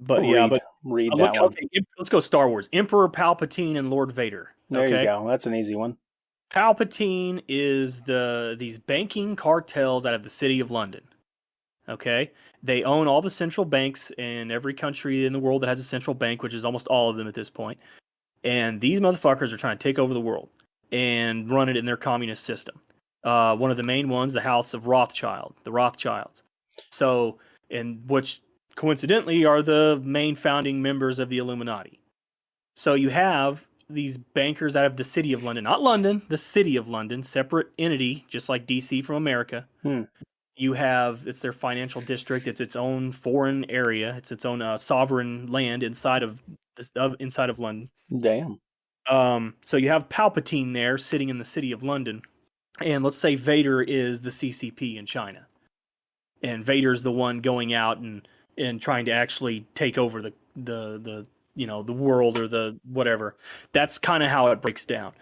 But read that one. Okay, let's go Star Wars. Emperor Palpatine and Lord Vader. There you go. That's an easy one. Palpatine is these banking cartels out of the city of London. Okay? They own all the central banks in every country in the world that has a central bank, which is almost all of them at this point. And these motherfuckers are trying to take over the world and run it in their communist system. One of the main ones, the House of Rothschild, the Rothschilds. So, and which coincidentally are the main founding members of the Illuminati. So you have these bankers out of the city of London, not London, the city of London, separate entity, just like DC from America. You have, it's their financial district. It's its own foreign area. It's its own sovereign land inside of London. Damn. So you have Palpatine there sitting in the city of London. And let's say Vader is the CCP in China. And Vader's the one going out and trying to actually take over the world or the whatever. That's kind of how it breaks down.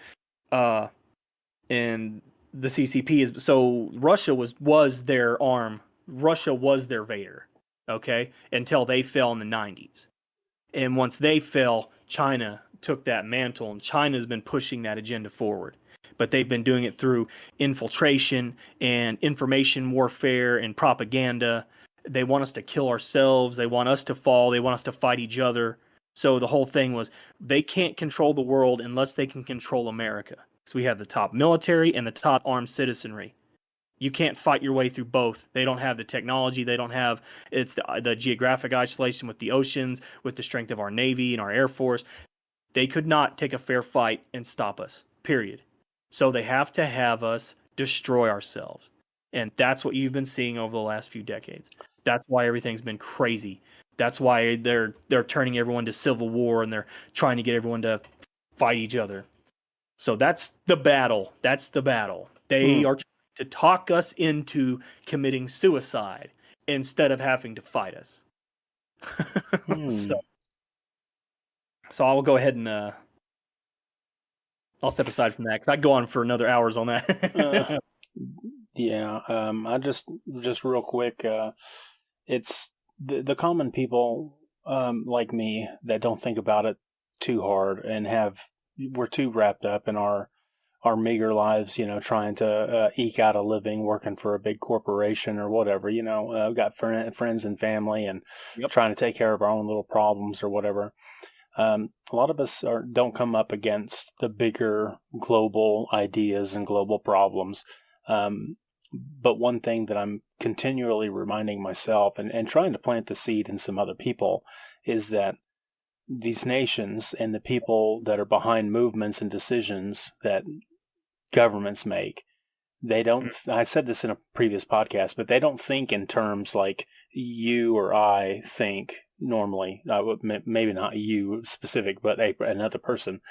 And the CCP is, so Russia was their arm. Russia was their Vader. Okay. Until they fell in the 90s. And once they fell, China took that mantle, and China's been pushing that agenda forward. But they've been doing it through infiltration and information warfare and propaganda. They want us to kill ourselves. They want us to fall. They want us to fight each other. So the whole thing was they can't control the world unless they can control America. So we have the top military and the top armed citizenry. You can't fight your way through both. They don't have the technology. They don't have the geographic isolation with the oceans, with the strength of our Navy and our Air Force. They could not take a fair fight and stop us, period. So they have to have us destroy ourselves. And that's what you've been seeing over the last few decades. That's why everything's been crazy. That's why they're turning everyone to civil war, and they're trying to get everyone to fight each other. So that's the battle. They are trying to talk us into committing suicide instead of having to fight us. So I will go ahead and I'll step aside from that because I'd go on for another hours on that. I just real quick, it's the common people like me that don't think about it too hard and we're too wrapped up in our meager lives, trying to eke out a living, working for a big corporation or whatever, got friends and family and trying to take care of our own little problems or whatever. A lot of us don't come up against the bigger global ideas and global problems. But one thing that I'm continually reminding myself and trying to plant the seed in some other people is that these nations and the people that are behind movements and decisions that governments make, they don't, I said this in a previous podcast, but they don't think in terms like you or I think normally. Maybe not you specific, but another person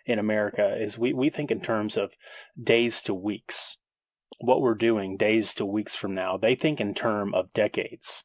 in America is we think in terms of days to weeks. What we're doing days to weeks from now, they think in terms of decades.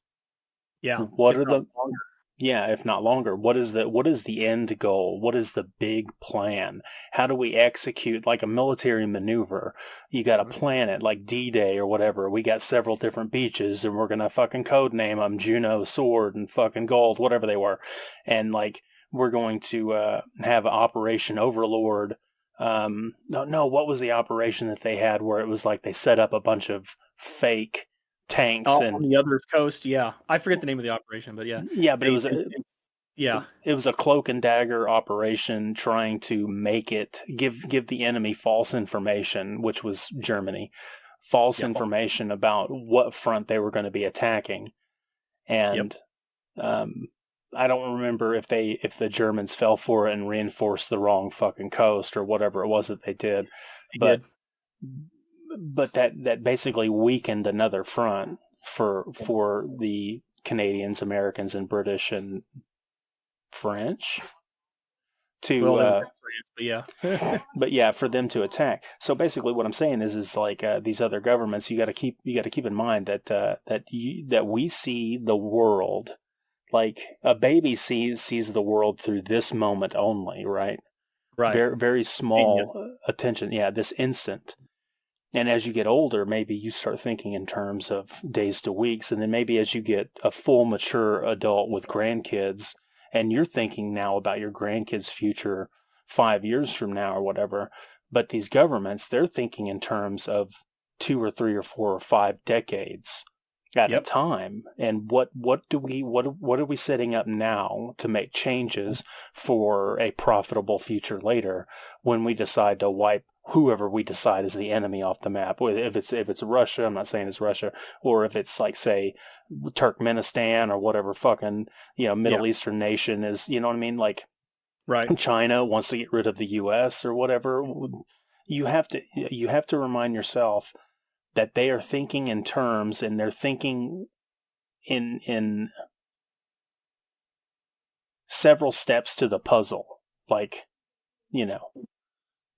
Yeah. What are the longer? Yeah, if not longer. What is the end goal? What is the big plan? How do we execute like a military maneuver? You got to plan it like D-Day or whatever. We got several different beaches and we're going to fucking code name them Juno, Sword, and fucking Gold, whatever they were. And like, we're going to have Operation Overlord. No, what was the operation that they had where it was like they set up a bunch of fake tanks on the other coast? Yeah, I forget the name of the operation, but yeah, but it was a cloak and dagger operation trying to make it give the enemy false information, which was Germany, information about what front they were going to be attacking, and I don't remember if the Germans fell for it and reinforced the wrong fucking coast or whatever it was that they did, but that basically weakened another front for the Canadians, Americans, and British and French to but yeah, for them to attack. So basically, what I'm saying is like these other governments, you got to keep in mind that that we see the world like a baby sees the world through this moment only, right? Right. Very very small attention. Yeah, this instant. And as you get older, maybe you start thinking in terms of days to weeks. And then maybe as you get a full, mature adult with grandkids, and you're thinking now about your grandkids' future 5 years from now or whatever. But these governments, they're thinking in terms of 2 or 3 or 4 or 5 decades at a time. And what are we setting up now to make changes for a profitable future later when we decide to wipe whoever we decide is the enemy off the map? If it's Russia, I'm not saying it's Russia, or if it's like, say, Turkmenistan or whatever fucking, Middle Eastern nation is, you know what I mean? Like, China wants to get rid of the U.S. or whatever. You have to remind yourself that they are thinking in terms, and they're thinking in several steps to the puzzle, like,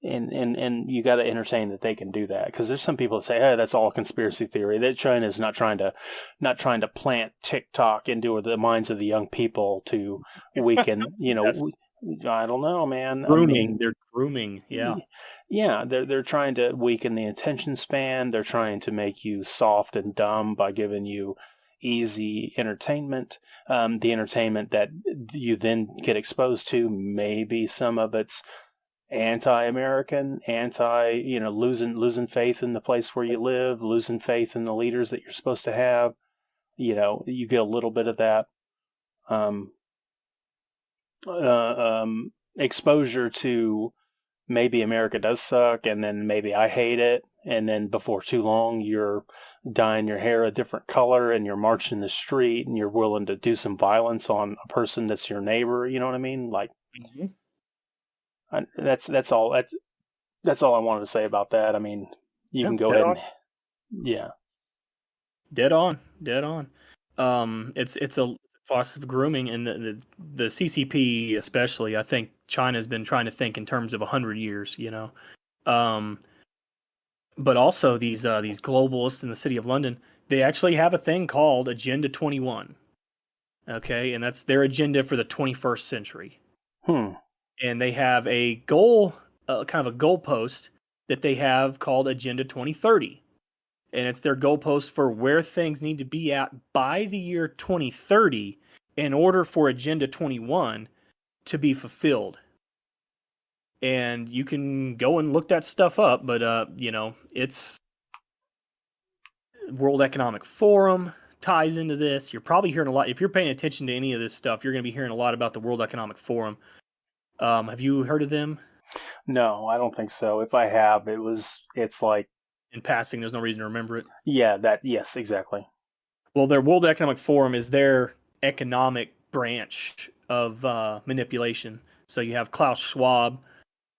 and you got to entertain that they can do that, because there's some people that say, "Hey, that's all a conspiracy theory. That China is not trying to plant TikTok into the minds of the young people to weaken." I don't know, man. Grooming. They're grooming. Yeah. Yeah, they're trying to weaken the attention span. They're trying to make you soft and dumb by giving you easy entertainment. The entertainment that you then get exposed to, maybe some of it's anti-American, losing faith in the place where you live, losing faith in the leaders that you're supposed to have. You get a little bit of that. Exposure to maybe America does suck, and then maybe I hate it, and then before too long you're dyeing your hair a different color and you're marching the street and you're willing to do some violence on a person that's your neighbor. You know what I mean? Like, that's all I wanted to say about that. I mean, you can go ahead and dead on. It's a process of grooming, and the CCP especially. I think China's been trying to think in terms of 100 years, but also these globalists in the city of London, they actually have a thing called Agenda 21. Okay, and that's their agenda for the 21st century. And they have a goal, kind of a goalpost that they have called Agenda 2030. And it's their goalpost for where things need to be at by the year 2030 in order for Agenda 21 to be fulfilled. And you can go and look that stuff up, but it's World Economic Forum ties into this. You're probably hearing a lot. If you're paying attention to any of this stuff, you're going to be hearing a lot about the World Economic Forum. Have you heard of them? No, I don't think so. If I have, it's like, In passing, there's no reason to remember it. yeah, yes, exactly. Well, their World Economic Forum is their economic branch of manipulation. So you have Klaus Schwab,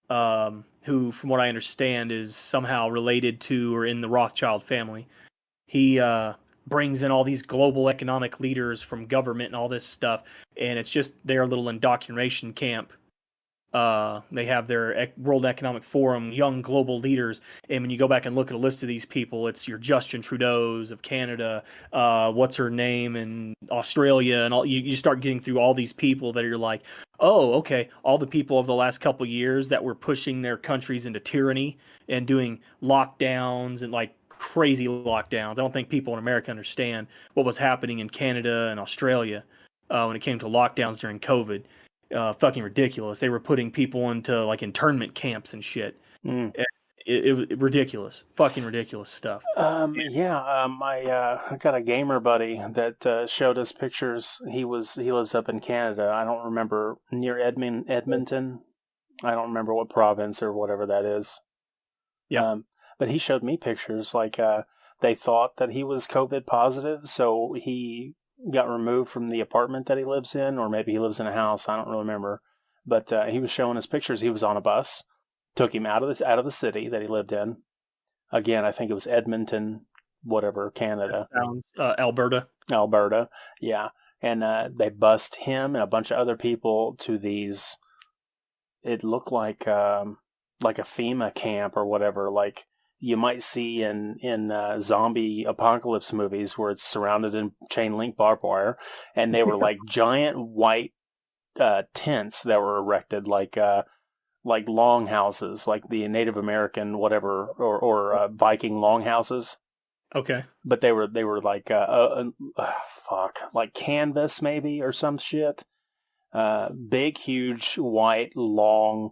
who, from what I understand, is somehow related to or in the Rothschild family. He brings in all these global economic leaders from government and all this stuff, and it's just their little indoctrination camp. They have their World Economic Forum, young global leaders, and when you go back and look at a list of these people, it's your Justin Trudeau's of Canada, what's her name in Australia, and all. You start getting through all these people that are like, oh, okay, all the people of the last couple years that were pushing their countries into tyranny and doing lockdowns and like crazy lockdowns. I don't think people in America understand what was happening in Canada and Australia when it came to lockdowns during COVID. Fucking ridiculous. They were putting people into like internment camps and shit. Mm. It was ridiculous. Fucking ridiculous stuff. Yeah, I got a gamer buddy that showed us pictures. He lives up in Canada. I don't remember, near Edmonton. I don't remember what province or whatever that is. Yeah. But he showed me pictures like they thought that he was COVID positive, so he got removed from the apartment that he lives in, or maybe he lives in a house. I don't really remember. But he was showing us pictures. He was on a bus, took him out of the city that he lived in. Again, I think it was Edmonton, whatever, Canada. Sounds, Alberta. Alberta, yeah. And they bussed him and a bunch of other people to these. It looked like a FEMA camp or whatever, like you might see in zombie apocalypse movies where it's surrounded in chain link barbed wire, and they were like giant white tents that were erected like longhouses, like the Native American whatever or Viking longhouses. Okay. But they were like fuck, like canvas maybe or some shit. Big, huge, white, long,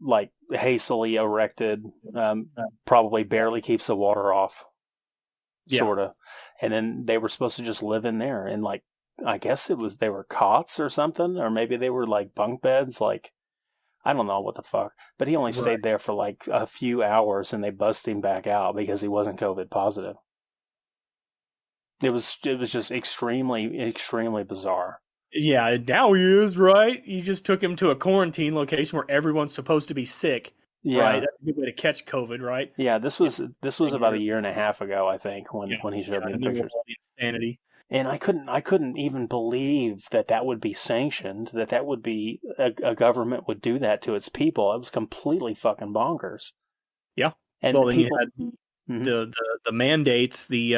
like hastily erected, probably barely keeps the water off, sort of. And then they were supposed to just live in there, and like I guess they were cots or something, or maybe they were like bunk beds, like I don't know what the fuck. But he only stayed there for like a few hours, and they bussed him back out because he wasn't COVID positive. It was just extremely, extremely bizarre. Yeah, now he is, right? You just took him to a quarantine location where everyone's supposed to be sick. Yeah. Right? That's a good way to catch COVID, right? Yeah, this was about a year and a half ago, I think, when he showed me the pictures. The insanity. And I couldn't even believe that would be sanctioned, that would be a government would do that to its people. It was completely fucking bonkers. Yeah. And well, then people, you had the mandates, the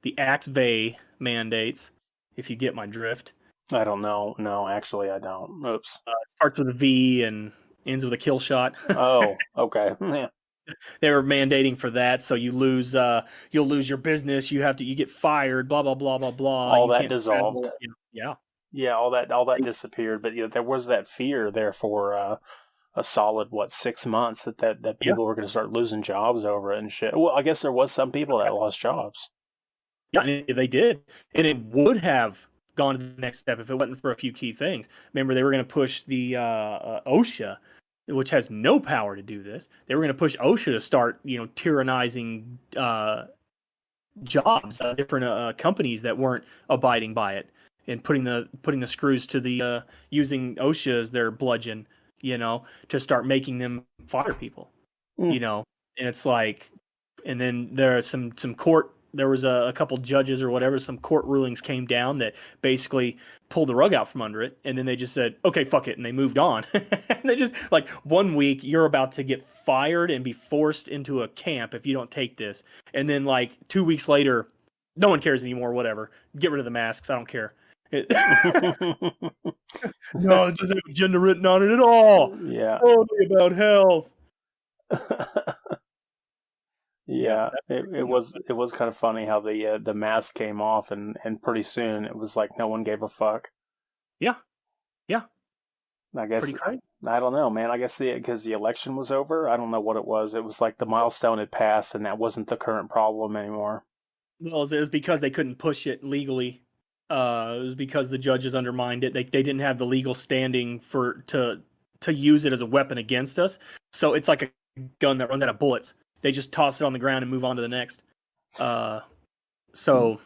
AXVE mandates, if you get my drift. I don't know. No, actually, I don't. Oops. It starts with a V and ends with a kill shot. Oh, okay. Yeah. They were mandating for that, so you'll lose your business. You get fired. Blah blah blah blah blah. All that dissolved. Yeah. Yeah, all that disappeared. But there was that fear there for a solid 6 months that people were going to start losing jobs over it and shit. Well, I guess there was some people that lost jobs. Yeah, they did, and it would have gone to the next step if it wasn't for a few key things. Remember, they were going to push the OSHA, which has no power to do this. They were going to push OSHA to start, tyrannizing jobs, different companies that weren't abiding by it, and putting the screws to the using OSHA as their bludgeon, to start making them fire people, and it's like, and then there are some court. There was a couple judges or whatever, some court rulings came down that basically pulled the rug out from under it. And then they just said, okay, fuck it. And they moved on. And they just, like, 1 week, you're about to get fired and be forced into a camp if you don't take this. And then, like, 2 weeks later, no one cares anymore, whatever. Get rid of the masks. I don't care. No, it doesn't have agenda written on it at all. Yeah. Only about health. Yeah, it was kind of funny how the mask came off, and pretty soon it was like no one gave a fuck. Yeah. I guess I don't know, man. I guess because the election was over. I don't know what it was. It was like the milestone had passed, and that wasn't the current problem anymore. Well, it was because they couldn't push it legally. It was because the judges undermined it. They didn't have the legal standing to to use it as a weapon against us. So it's like a gun that runs out of bullets. They just toss it on the ground and move on to the next. So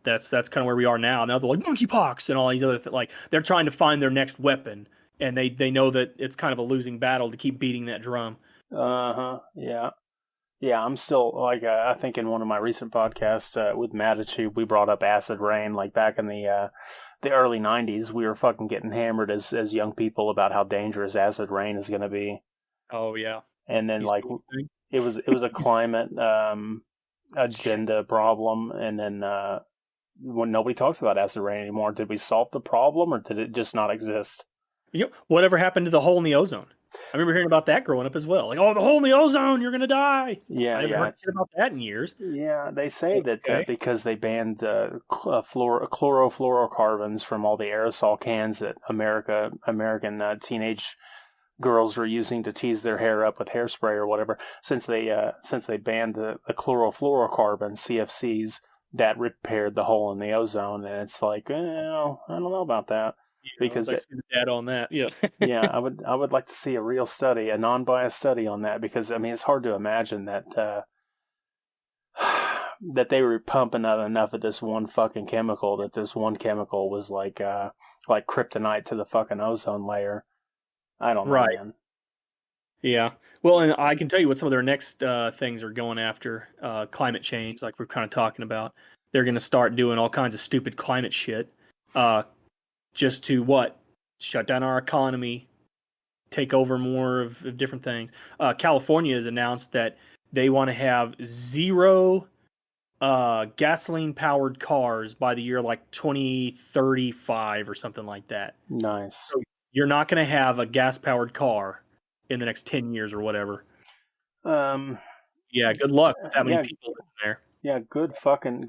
that's kind of where we are now. Now they're like monkeypox and all these other like they're trying to find their next weapon, and they know that it's kind of a losing battle to keep beating that drum. Yeah. Yeah, I'm still, like, I think in one of my recent podcasts with Mattitude, we brought up acid rain. Like, back in the early 90s, we were fucking getting hammered as young people about how dangerous acid rain is going to be. Oh, yeah. And then, like, it was a climate agenda problem, and then when nobody talks about acid rain anymore, did we solve the problem, or did it just not exist? You know, whatever happened to the hole in the ozone? I remember hearing about that growing up as well. Like, oh, the hole in the ozone, you're going to die. Yeah, I haven't heard about that in years. Yeah, they say that because they banned chlorofluorocarbons from all the aerosol cans that American teenage girls were using to tease their hair up with hairspray or whatever, since they banned the chlorofluorocarbon CFCs, that repaired the hole in the ozone. And it's like, I don't know about that. Because I see the data on that, yeah. Yeah, I would like to see a real study, a non-biased study on that, because I mean it's hard to imagine that that they were pumping out enough of this one fucking chemical, that this one chemical was like kryptonite to the fucking ozone layer. I don't know, right. man. Yeah. Well, and I can tell you what some of their next things are going after. Climate change, like we're kind of talking about. They're going to start doing all kinds of stupid climate shit. Just to shut down our economy, take over more of different things. California has announced that they want to have 0 gasoline-powered cars by the year like 2035 or something like that. Nice. So you're not going to have a gas-powered car in the next 10 years or whatever. Yeah, good luck with that many people in there. Yeah, good fucking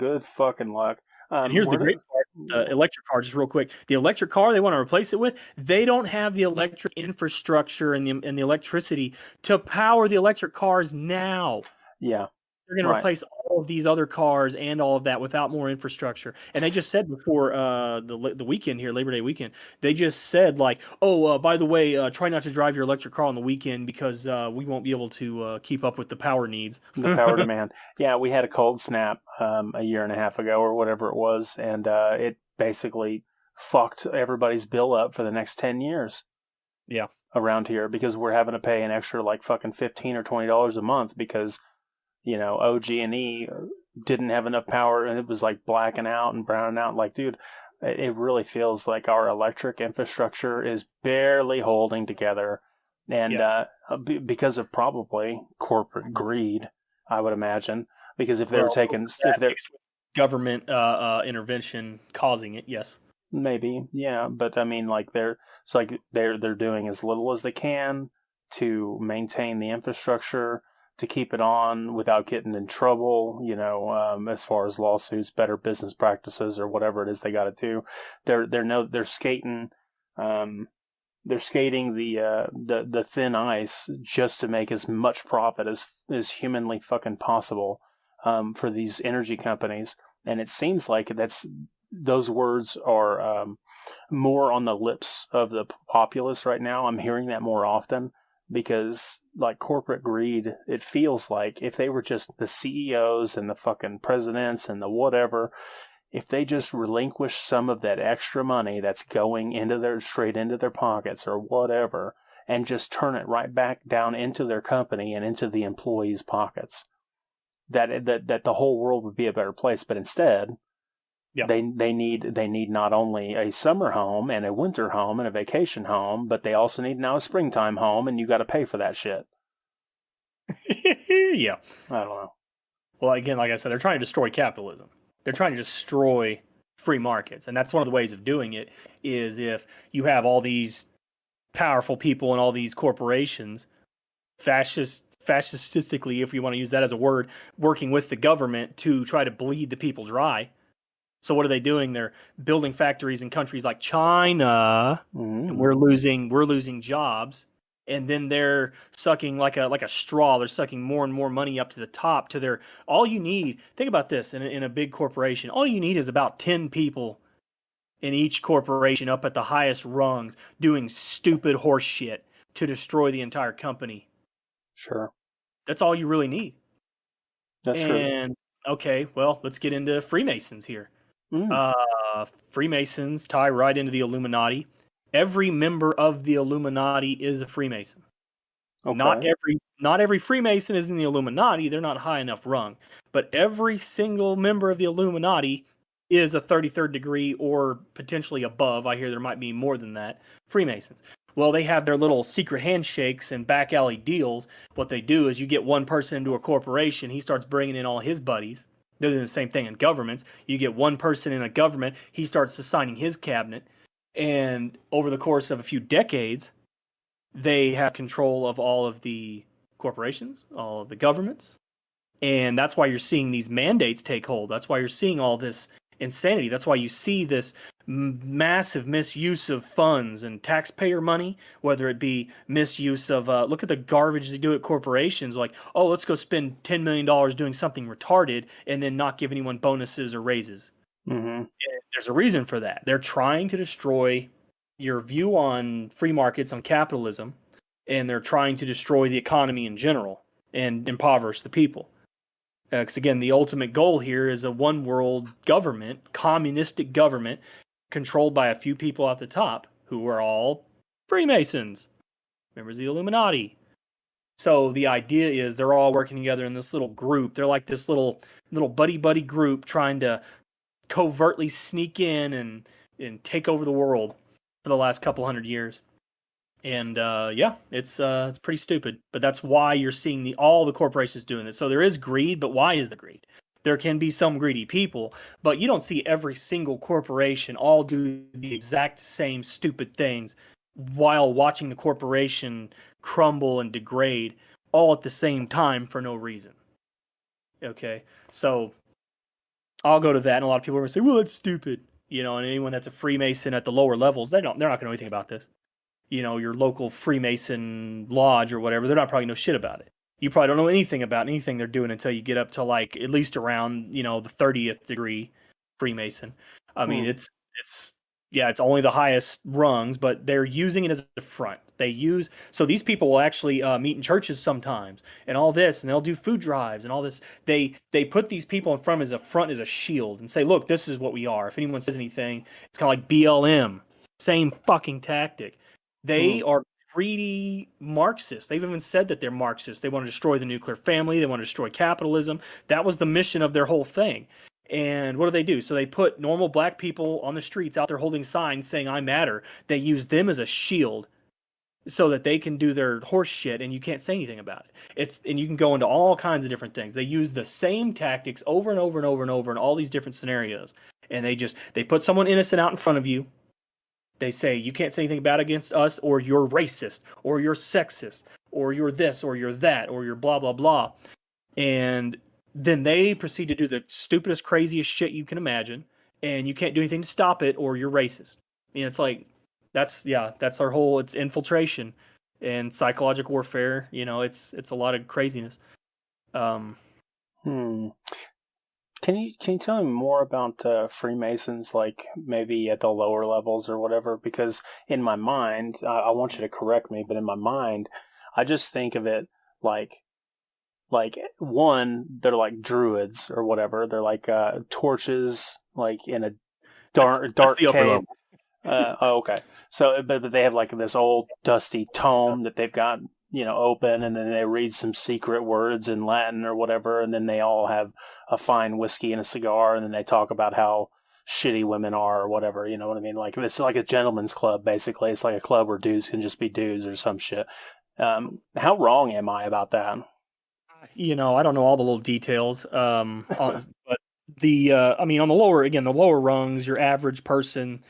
luck. And here's the great part, the electric car, just real quick. The electric car they want to replace it with, they don't have the electric infrastructure and the electricity to power the electric cars now. Yeah. They're going to replace all of these other cars and all of that without more infrastructure. And they just said before the weekend here, Labor Day weekend, they just said like, oh, by the way, try not to drive your electric car on the weekend because we won't be able to keep up with the power needs. The power demand. Yeah, we had a cold snap a year and a half ago or whatever it was, and it basically fucked everybody's bill up for the next 10 years. Yeah. Around here, because we're having to pay an extra like fucking $15 or $20 a month because OG&E didn't have enough power, and it was like blacking out and browning out. Like, dude, it really feels like our electric infrastructure is barely holding together, and because of probably corporate greed, I would imagine. Because if they were taking, if they're government intervention causing it, yes, maybe, yeah, but I mean, like they're doing as little as they can to maintain the infrastructure, to keep it on without getting in trouble, as far as lawsuits, better business practices, or whatever it is they got to do. They're skating the thin ice just to make as much profit as humanly fucking possible for these energy companies. And it seems like those words are more on the lips of the populace right now. I'm hearing that more often. Because, like, corporate greed, it feels like if they were just the CEOs and the fucking presidents and the whatever, if they just relinquish some of that extra money that's going straight into their pockets or whatever, and just turn it right back down into their company and into the employees' pockets, that the whole world would be a better place. But instead, they need not only a summer home and a winter home and a vacation home, but they also need now a springtime home, and you got to pay for that shit. Yeah. I don't know. Well, again, like I said, they're trying to destroy capitalism. They're trying to destroy free markets, and that's one of the ways of doing it. Is if you have all these powerful people and all these corporations, fascistically, if you want to use that as a word, working with the government to try to bleed the people dry. So what are they doing? They're building factories in countries like China, and we're losing jobs, and then they're sucking like a straw. They're sucking more and more money up to the top. All you need. Think about this: in a big corporation, all you need is about 10 people in each corporation up at the highest rungs doing stupid horse shit. to destroy the entire company. Sure. That's all you really need. That's true. And okay, well, let's get into Freemasons here. Freemasons tie right into the Illuminati. Every member of the Illuminati is a Freemason. Okay. Not every Freemason is in the Illuminati. They're not high enough rung. But every single member of the Illuminati is a 33rd degree or potentially above. I hear there might be more than that. Freemasons. Well, they have their little secret handshakes and back alley deals. What they do is you get one person into a corporation, he starts bringing in all his buddies. They're doing the same thing in governments. You get one person in a government, he starts assigning his cabinet. And over the course of a few decades, they have control of all of the corporations, all of the governments. And that's why you're seeing these mandates take hold. That's why you're seeing all this insanity. That's why you see this massive misuse of funds and taxpayer money, whether it be misuse of, look at the garbage they do at corporations, like, oh, let's go spend $10 million doing something retarded and then not give anyone bonuses or raises. Mm-hmm. There's a reason for that. They're trying to destroy your view on free markets, on capitalism, and they're trying to destroy the economy in general and impoverish the people. Because again, the ultimate goal here is a one world government, communistic government, controlled by a few people at the top who are all Freemasons, members of the Illuminati. So the idea is they're all working together in this little group. They're like this little buddy group trying to covertly sneak in and take over the world for the last couple hundred years. And yeah, it's pretty stupid. But that's why you're seeing all the corporations doing this. So there is greed, but why is the greed? There can be some greedy people, but you don't see every single corporation all do the exact same stupid things while watching the corporation crumble and degrade all at the same time for no reason. Okay, so I'll go to that, and a lot of people are going to say, well, that's stupid. You know, and anyone that's a Freemason at the lower levels, they're not going to know anything about this. You know, your local Freemason lodge or whatever, they're not probably know shit about it. You probably don't know anything about anything they're doing until you get up to like at least around, you know, the 30th degree Freemason. I mean, it's only the highest rungs, but they're using it as a front. So these people will actually meet in churches sometimes and all this, and they'll do food drives and all this. They put these people in front as a shield and say, look, this is what we are. If anyone says anything, it's kind of like BLM. Same fucking tactic. They are greedy Marxists. They've even said that they're Marxists. They want to destroy the nuclear family. They want to destroy capitalism. That was the mission of their whole thing. And what do? So they put normal black people on the streets out there holding signs saying, I matter. They use them as a shield so that they can do their horse shit and you can't say anything about it. And you can go into all kinds of different things. They use the same tactics over and over and over and over in all these different scenarios. And they put someone innocent out in front of you. They say, you can't say anything bad against us, or you're racist, or you're sexist, or you're this, or you're that, or you're blah, blah, blah. And then they proceed to do the stupidest, craziest shit you can imagine, and you can't do anything to stop it, or you're racist. I mean, it's like, that's our whole, it's infiltration and psychological warfare. You know, it's a lot of craziness. Can you tell me more about Freemasons, like maybe at the lower levels or whatever? Because in my mind, I want you to correct me, but in my mind, I just think of it like one, they're like druids or whatever. They're like torches, like in a dark cave. Okay. So, but they have like this old dusty tome that they've got, you know, open, and then they read some secret words in Latin or whatever, and then they all have a fine whiskey and a cigar, and then they talk about how shitty women are or whatever, you know what I mean? Like, it's like a gentleman's club, basically. It's like a club where dudes can just be dudes or some shit. How wrong am I about that? You know, I don't know all the little details, but I mean, on the lower rungs, your average person,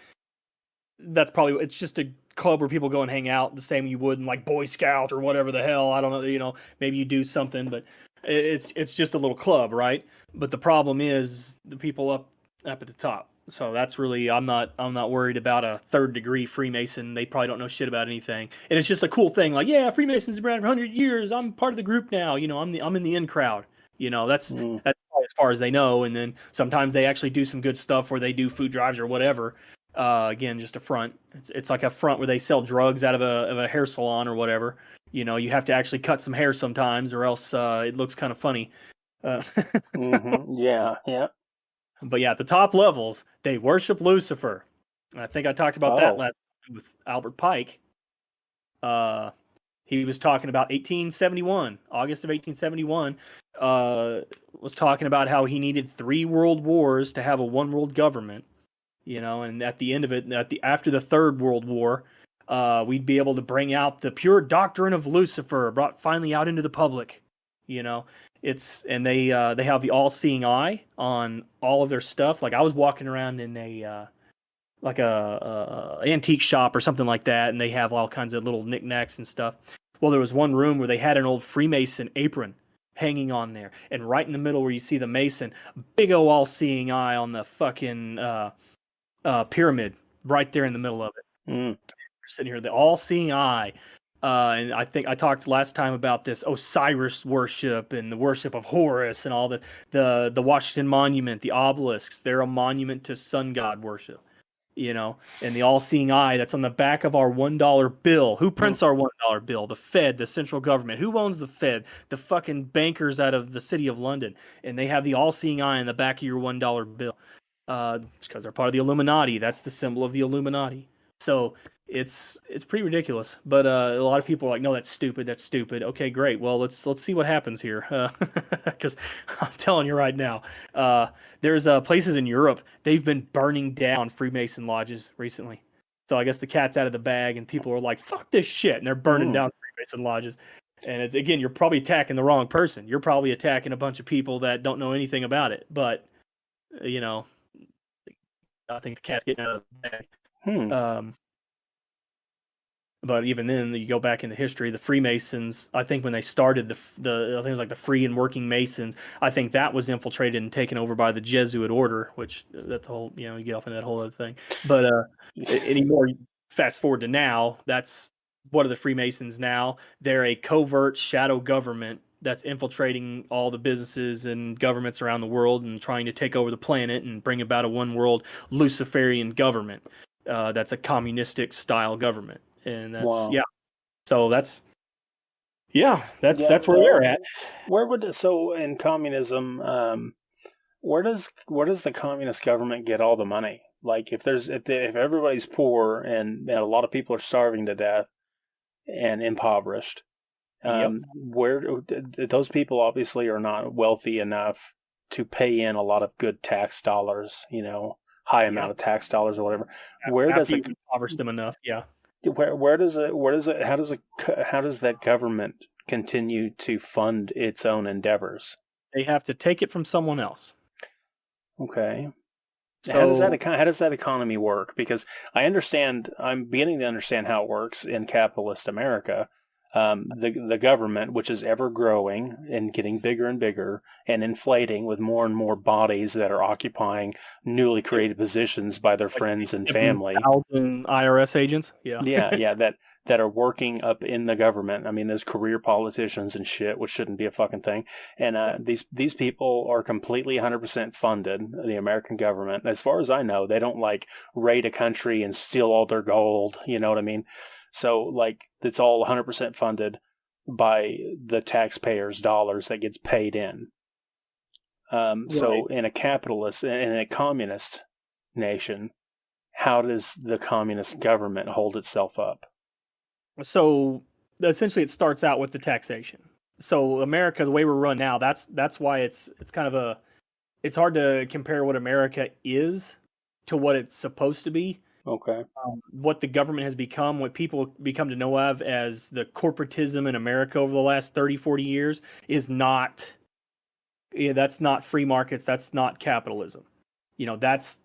it's just a club where people go and hang out the same you would in like Boy Scouts or whatever the hell. I don't know, you know, maybe you do something, but it's just a little club, right? But the problem is the people up at the top. So that's really, I'm not worried about a third degree Freemason. They probably don't know shit about anything, and it's just a cool thing. Like, yeah, Freemasons have been around for 100 years. I'm part of the group now. You know, I'm in the in crowd. You know, that's probably as far as they know. And then sometimes they actually do some good stuff where they do food drives or whatever. Again, just a front. It's like a front where they sell drugs out of a hair salon or whatever. You know, you have to actually cut some hair sometimes, or else it looks kind of funny. Yeah, yeah. But yeah, at the top levels, they worship Lucifer. I think I talked about that Oh, last time with Albert Pike. He was talking about 1871, August of 1871. Was talking about how he needed 3 world wars to have a one world government. You know, and at the end of it, after the Third World War, we'd be able to bring out the pure doctrine of Lucifer, brought finally out into the public. You know, they have the all-seeing eye on all of their stuff. Like I was walking around in a antique shop or something like that, and they have all kinds of little knickknacks and stuff. Well, there was one room where they had an old Freemason apron hanging on there, and right in the middle where you see the Mason, big old all-seeing eye on the fucking pyramid right there in the middle of it. mm. Sitting here, the all-seeing eye. And I think I talked last time about this Osiris worship and the worship of Horus and all this. The Washington Monument, the obelisks, they're a monument to sun god worship. You know, and the all-seeing eye that's on the back of our $1 bill. Who prints our $1 bill? The Fed, the central government. Who owns the Fed? The fucking bankers out of the city of London. And they have the all-seeing eye on the back of your $1 bill. It's because they're part of the Illuminati. That's the symbol of the Illuminati. So it's pretty ridiculous. But a lot of people are like, no, that's stupid. That's stupid. Okay, great. Well, let's see what happens here. Because I'm telling you right now, there's places in Europe, they've been burning down Freemason lodges recently. So I guess the cat's out of the bag, and people are like, fuck this shit, and they're burning down Freemason lodges. And it's, again, you're probably attacking the wrong person. You're probably attacking a bunch of people that don't know anything about it. But, you know, I think the cat's getting out of the bag. But even then, you go back into history, the Freemasons, I think when they started I think it was like the Free and Working Masons, I think that was infiltrated and taken over by the Jesuit order, which that's a whole, you get off into that whole other thing. But anymore, fast forward to now, what are the Freemasons now? They're a covert shadow government that's infiltrating all the businesses and governments around the world and trying to take over the planet and bring about a one world Luciferian government. That's a communistic style government. And that's, Wow. So that's where they're at. Where would, so in communism, where does the communist government get all the money? Like if everybody's poor and a lot of people are starving to death and impoverished, where those people obviously are not wealthy enough to pay in a lot of good tax dollars, high amount of tax dollars or whatever. Where does it impoverish them enough? Yeah. Where does it how does that government continue to fund its own endeavors? They have to take it from someone else. Okay. So, how does that economy work? Because I'm beginning to understand how it works in capitalist America. The government, which is ever growing and getting bigger and bigger and inflating with more and more bodies that are occupying newly created positions by their friends and family. 1,000 IRS agents. Yeah, that are working up in the government. I mean, there's career politicians and shit, which shouldn't be a fucking thing. And these people are completely 100% funded, the American government. As far as I know, they don't raid a country and steal all their gold. You know what I mean? So it's all 100% funded by the taxpayers' dollars that gets paid in. So in a communist nation, how does the communist government hold itself up? So essentially, it starts out with the taxation. So America, the way we're run now, that's why it's kind of it's hard to compare what America is to what it's supposed to be. Okay. What the government has become, what people become to know of as the corporatism in America over the last 30, 40 years is not, that's not free markets. That's not capitalism. That's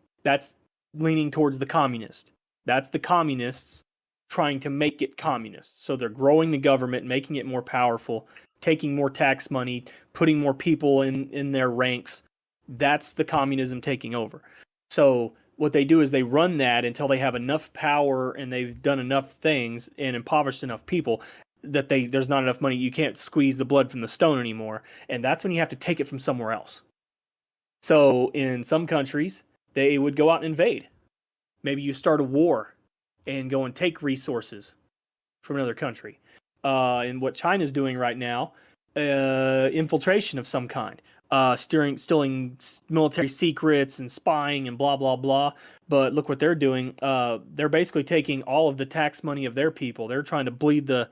leaning towards the communist. That's the communists trying to make it communist. So they're growing the government, making it more powerful, taking more tax money, putting more people in their ranks. That's the communism taking over. So what they do is they run that until they have enough power and they've done enough things and impoverished enough people that there's not enough money. You can't squeeze the blood from the stone anymore. And that's when you have to take it from somewhere else. So in some countries, they would go out and invade. Maybe you start a war and go and take resources from another country. And what China's doing right now, infiltration of some kind, stealing military secrets and spying and blah, blah, blah. But look what they're doing. They're basically taking all of the tax money of their people. They're trying to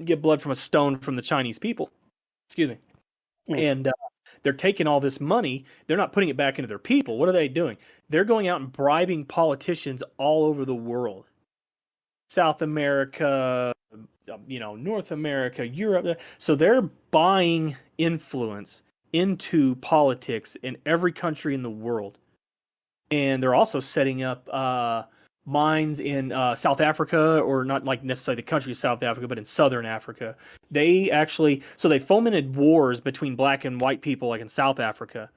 get blood from a stone from the Chinese people. Excuse me. And they're taking all this money. They're not putting it back into their people. What are they doing? They're going out and bribing politicians all over the world. South America, North America, Europe. So they're buying influence into politics in every country in the world. And they're also setting up mines in South Africa, or not like necessarily the country of South Africa, but in Southern Africa. They fomented wars between black and white people, like in South Africa,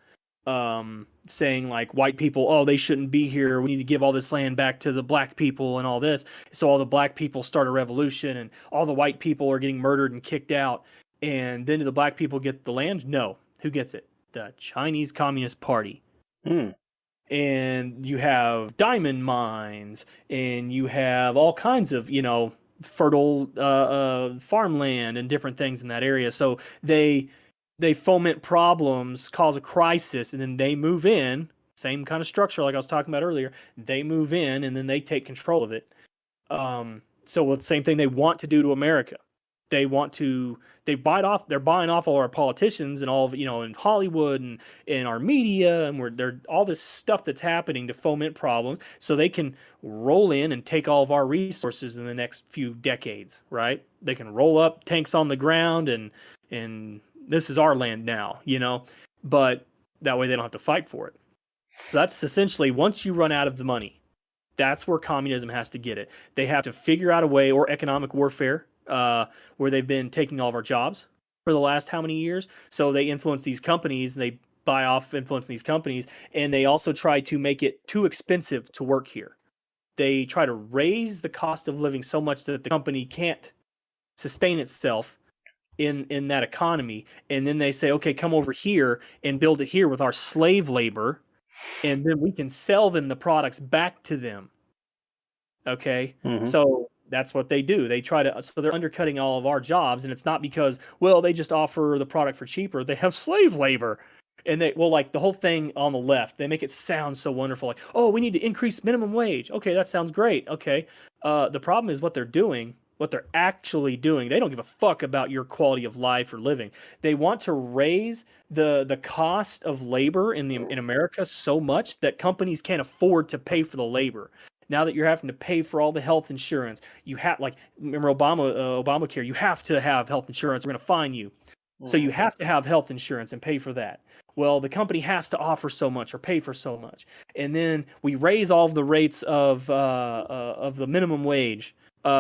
saying like white people, oh, they shouldn't be here. We need to give all this land back to the black people and all this. So all the black people start a revolution and all the white people are getting murdered and kicked out. And then do the black people get the land? No. Who gets it? The Chinese Communist Party. And you have diamond mines and you have all kinds of, fertile farmland and different things in that area. So they foment problems, cause a crisis, and then they move in. Same kind of structure like I was talking about earlier. They move in and then they take control of it. So the same thing they want to do to America. They're buying off all our politicians and all of, in Hollywood and our media, and they're all this stuff that's happening to foment problems so they can roll in and take all of our resources in the next few decades, right? They can roll up tanks on the ground and this is our land now, but that way they don't have to fight for it. So that's essentially, once you run out of the money, that's where communism has to get it. They have to figure out a way, or economic warfare, where they've been taking all of our jobs for the last how many years. So they influence these companies, and they buy off, influence these companies, and they also try to make it too expensive to work here. They try to raise the cost of living so much that the company can't sustain itself in that economy. And then they say, okay, come over here and build it here with our slave labor, and then we can sell them the products back to them. Okay? Mm-hmm. So that's what they do. So they're undercutting all of our jobs, and it's not because, well, they just offer the product for cheaper. They have slave labor. And like the whole thing on the left, they make it sound so wonderful. Like, oh, we need to increase minimum wage. Okay, that sounds great. Okay. The problem is what they're actually doing. They don't give a fuck about your quality of life or living. They want to raise the cost of labor in America so much that companies can't afford to pay for the labor. Now that you're having to pay for all the health insurance, you have, like, remember Obamacare, you have to have health insurance. We're going to fine you. So you have to have health insurance and pay for that. Well, the company has to offer so much or pay for so much. And then we raise all of the rates of the minimum wage.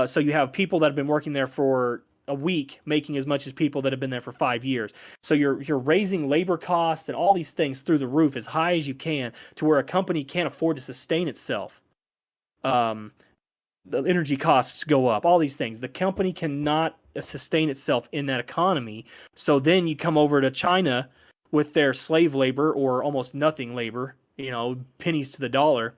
So you have people that have been working there for a week making as much as people that have been there for 5 years. So you're raising labor costs and all these things through the roof as high as you can, to where a company can't afford to sustain itself. The energy costs go up, all these things. The company cannot sustain itself in that economy. So then you come over to China with their slave labor, or almost nothing labor, pennies to the dollar,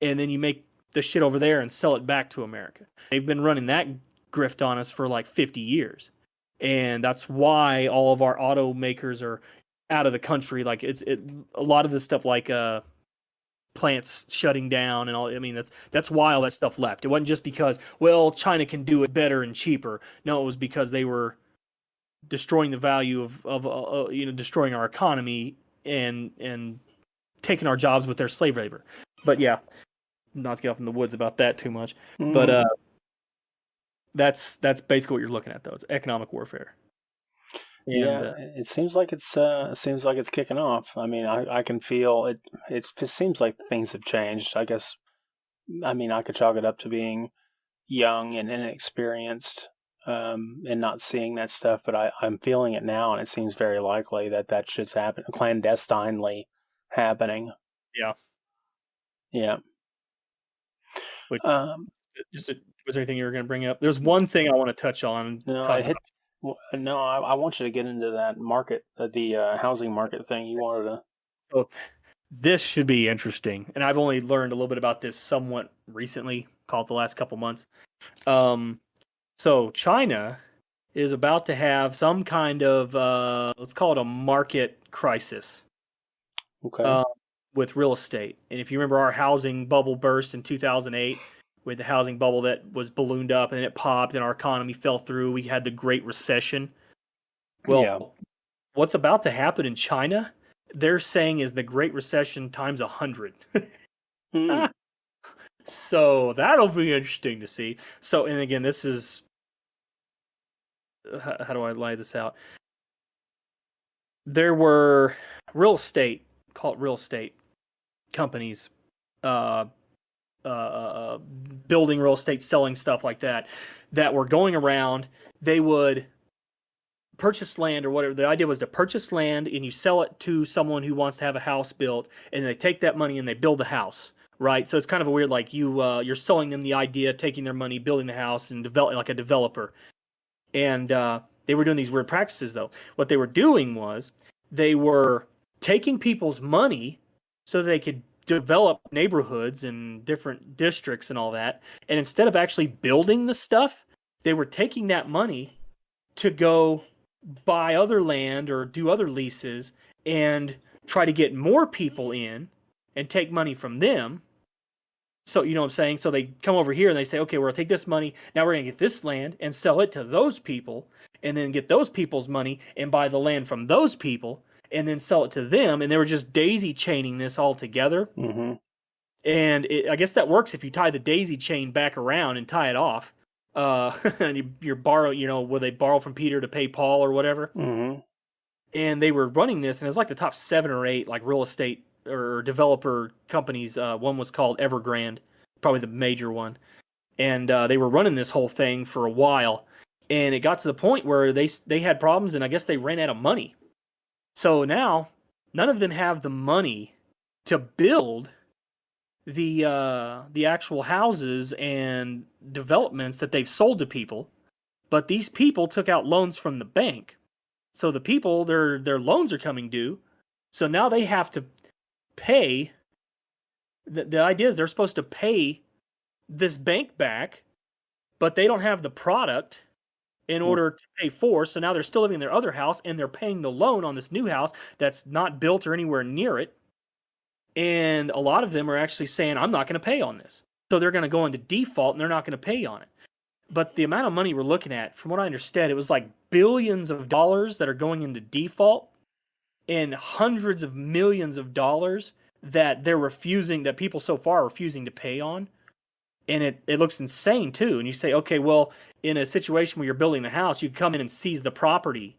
and then you make the shit over there and sell it back to America. They've been running that grift on us for like 50 years. And that's why all of our automakers are out of the country. Like a lot of the stuff, like plants shutting down and all. I mean, that's why all that stuff left. It wasn't just because, well, China can do it better and cheaper. No, it was because they were destroying the value of destroying our economy and taking our jobs with their slave labor. But yeah, not to get off in the woods about that too much. But that's basically what you're looking at, though. It's economic warfare. And, it seems like it's kicking off. I mean, I can feel it. It seems like things have changed. I guess. I mean, I could chalk it up to being young and inexperienced, and not seeing that stuff. But I'm feeling it now, and it seems very likely that shit's happening, clandestinely happening. Yeah. Yeah. Which, was there anything you were going to bring up? There's one thing I want to touch on. I want you to get into that market, the housing market thing you wanted to. So This should be interesting. And I've only learned a little bit about this somewhat recently, called the last couple months. So China is about to have some kind of, let's call it a market crisis. Okay. With real estate. And if you remember, our housing bubble burst in 2008 with the housing bubble that was ballooned up and it popped and our economy fell through. We had the Great Recession. Well, what's about to happen in China, they're saying is the Great Recession times 100. So that'll be interesting to see. So, and again, this is, how do I lay this out? There were real estate, call it real estate companies, building real estate, selling stuff like that, that were going around. They would purchase land or whatever. The idea was to purchase land and you sell it to someone who wants to have a house built, and they take that money and they build the house, right? So it's kind of a weird, like you're selling them the idea, taking their money, building the house, and develop like a developer. And they were doing these weird practices though. What they were doing was they were taking people's money so they could develop neighborhoods and different districts and all that. And instead of actually building the stuff, they were taking that money to go buy other land or do other leases and try to get more people in and take money from them. So, you know what I'm saying? So they come over here and they say, okay, we're going to take this money. Now we're going to get this land and sell it to those people and then get those people's money and buy the land from those people and then sell it to them. And they were just daisy chaining this all together. Mm-hmm. And I guess that works if you tie the daisy chain back around and tie it off. And you borrow, you know, where they borrow from Peter to pay Paul or whatever. Mm-hmm. And they were running this, and it was like the top 7 or 8 like real estate or developer companies. One was called Evergrande, probably the major one. And they were running this whole thing for a while. And it got to the point where they had problems, and I guess they ran out of money. So now none of them have the money to build the actual houses and developments that they've sold to people. But these people took out loans from the bank. So the people, their loans are coming due. So now they have to pay. The idea is they're supposed to pay this bank back, but they don't have the product in order to pay for. So now they're still living in their other house and they're paying the loan on this new house that's not built or anywhere near it. And a lot of them are actually saying, I'm not going to pay on this. So they're going to go into default and they're not going to pay on it. But the amount of money we're looking at, from what I understand, it was like billions of dollars that are going into default and hundreds of millions of dollars that they're refusing, that people so far are refusing to pay on. And it looks insane too. And you say, okay, well, in a situation where you're building the house, you come in and seize the property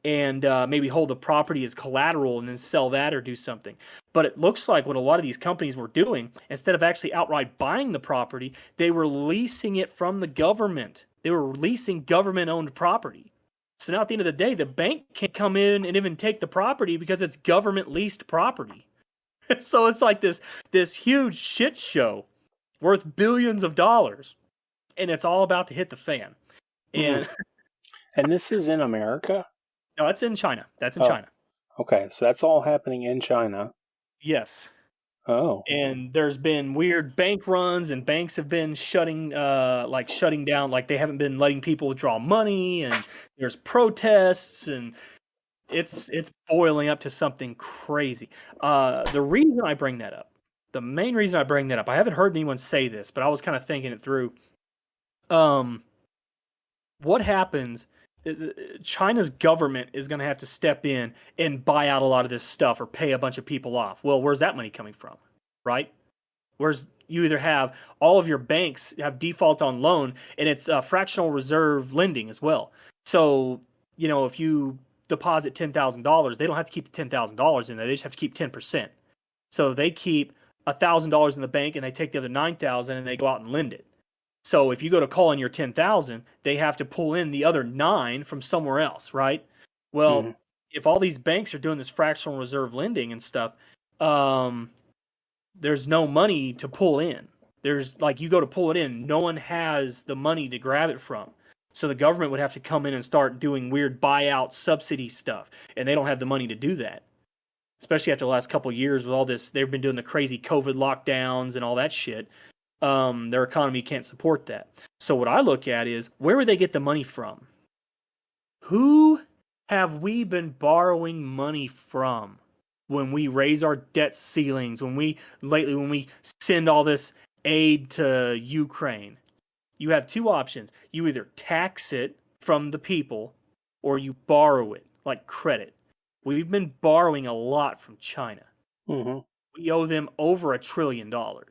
and maybe hold the property as collateral and then sell that or do something. But it looks like what a lot of these companies were doing, instead of actually outright buying the property, they were leasing it from the government. They were leasing government-owned property. So now at the end of the day, the bank can't come in and even take the property because it's government-leased property. So it's like this huge shit show worth billions of dollars, and it's all about to hit the fan. And and this is in America? No, that's in China. That's in China. Okay, so that's all happening in China. Yes. Oh. And there's been weird bank runs, and banks have been shutting down, like they haven't been letting people withdraw money, and there's protests, and it's boiling up to something crazy. The reason I bring that up, the main reason I bring that up, I haven't heard anyone say this, but I was kind of thinking it through. What happens? China's government is going to have to step in and buy out a lot of this stuff or pay a bunch of people off. Well, where's that money coming from, right? Where's you either have all of your banks have default on loan, and it's fractional reserve lending as well. So, you know, if you deposit $10,000, they don't have to keep the $10,000 in there. They just have to keep 10%. So they keep $1,000 in the bank and they take the other 9,000 and they go out and lend it. So if you go to call in your 10,000, they have to pull in the other 9 from somewhere else, right? Well, if all these banks are doing this fractional reserve lending and stuff, there's no money to pull in. There's like, you go to pull it in, no one has the money to grab it from. So the government would have to come in and start doing weird buyout subsidy stuff, and they don't have the money to do that. especially after the last couple of years with all this. They've been doing the crazy COVID lockdowns and all that shit. Their economy can't support that. So what I look at is, where would they get the money from? Who have we been borrowing money from when we raise our debt ceilings, when we send all this aid to Ukraine? You have two options. You either tax it from the people or you borrow it, like credit. We've been borrowing a lot from China. Mm-hmm. We owe them over $1 trillion. I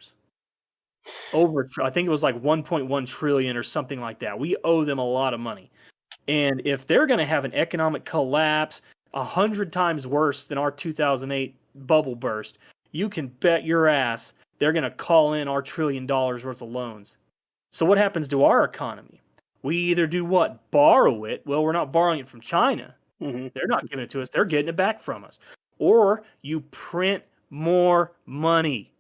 think it was like 1.1 trillion or something like that. We owe them a lot of money. And if they're going to have an economic collapse 100 times worse than our 2008 bubble burst, you can bet your ass they're going to call in our $1 trillion worth of loans. So what happens to our economy? We either do what? Borrow it. Well, we're not borrowing it from China. Mm-hmm. They're not giving it to us. They're getting it back from us. Or you print more money.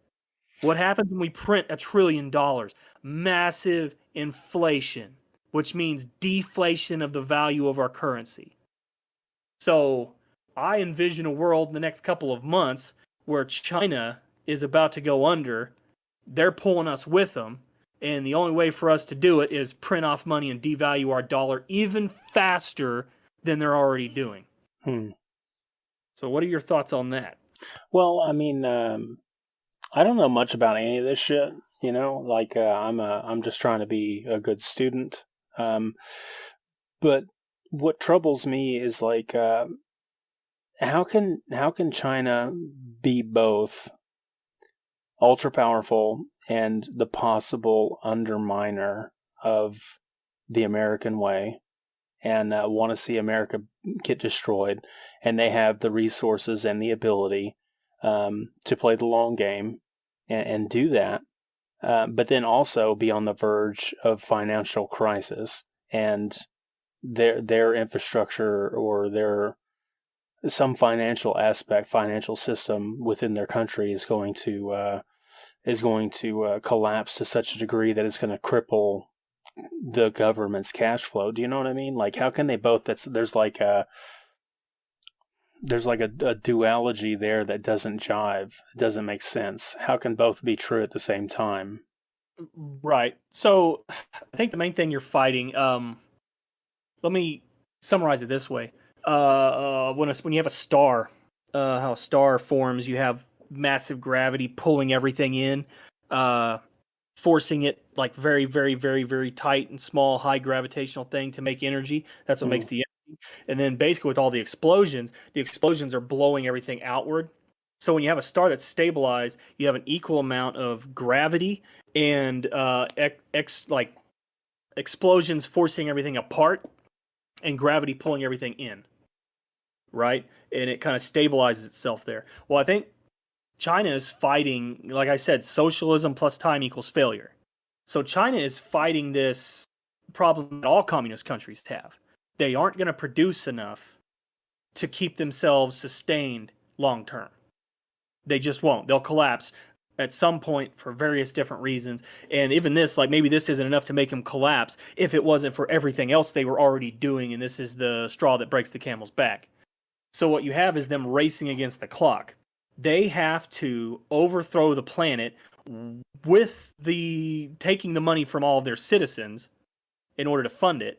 What happens when we print $1 trillion? Massive inflation, which means deflation of the value of our currency. So I envision a world in the next couple of months where China is about to go under. They're pulling us with them. And the only way for us to do it is print off money and devalue our dollar even faster than they're already doing. So what are your thoughts on that? Well, I mean, I don't know much about any of this shit, you know, like, I'm just trying to be a good student. But what troubles me is like, how can China be both ultra powerful and the possible underminer of the American way, and want to see America get destroyed, and they have the resources and the ability to play the long game and do that, but then also be on the verge of financial crisis, and their infrastructure or some financial system within their country is going to collapse to such a degree that it's going to cripple the government's cash flow. Do you know what I mean? Like, how can they both? There's like a duology there that doesn't jive. It doesn't make sense. How can both be true at the same time? Right. So I think the main thing you're fighting. Let me summarize it this way. When you have a star, how a star forms, you have massive gravity pulling everything in, forcing it like very, very, very, very tight and small, high gravitational thing to make energy. That's what makes the energy. And then basically with all the explosions are blowing everything outward. So when you have a star that's stabilized, you have an equal amount of gravity and explosions forcing everything apart and gravity pulling everything in, right? And it kind of stabilizes itself there. Well, I think China is fighting, like I said, socialism plus time equals failure. So China is fighting this problem that all communist countries have. They aren't going to produce enough to keep themselves sustained long term. They just won't. They'll collapse at some point for various different reasons. And even this, like, maybe this isn't enough to make them collapse if it wasn't for everything else they were already doing, and this is the straw that breaks the camel's back. So what you have is them racing against the clock. They have to overthrow the planet with taking the money from all of their citizens in order to fund it.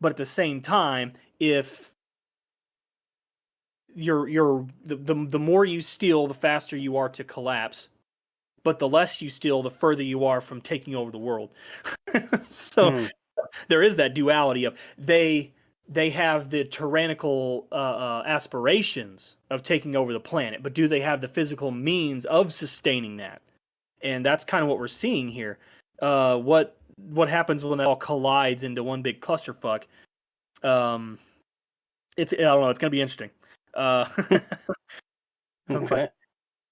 But at the same time, if the more you steal, the faster you are to collapse. But the less you steal, the further you are from taking over the world. So there is that duality of they have the tyrannical aspirations of taking over the planet, but do they have the physical means of sustaining that? And that's kind of what we're seeing here. What happens when that all collides into one big clusterfuck? I don't know. It's going to be interesting. Okay.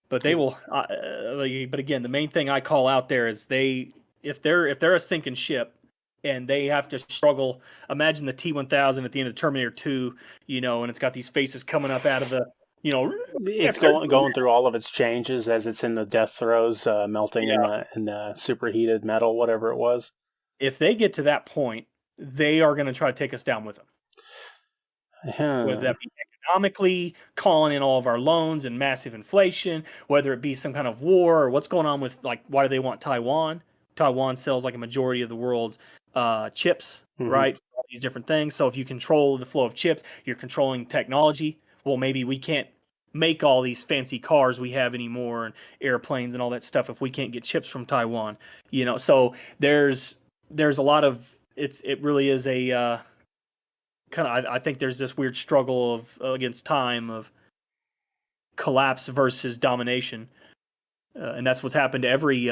But they will. But again, the main thing I call out there is if they're a sinking ship and they have to struggle. Imagine the T-1000 at the end of Terminator 2, and it's got these faces coming up out of the, it's going through all of its changes as it's in the death throes, melting in the superheated metal, whatever it was. If they get to that point, they are going to try to take us down with them. Whether that be economically, calling in all of our loans and massive inflation, whether it be some kind of war or what's going on with, like, why do they want Taiwan? Taiwan sells like a majority of the world's chips, right? All these different things. So if you control the flow of chips, you're controlling technology. Well, maybe we can't make all these fancy cars we have anymore and airplanes and all that stuff if we can't get chips from Taiwan. So there's a lot of it really is a kind of, I think there's this weird struggle of against time of collapse versus domination, and that's what's happened to every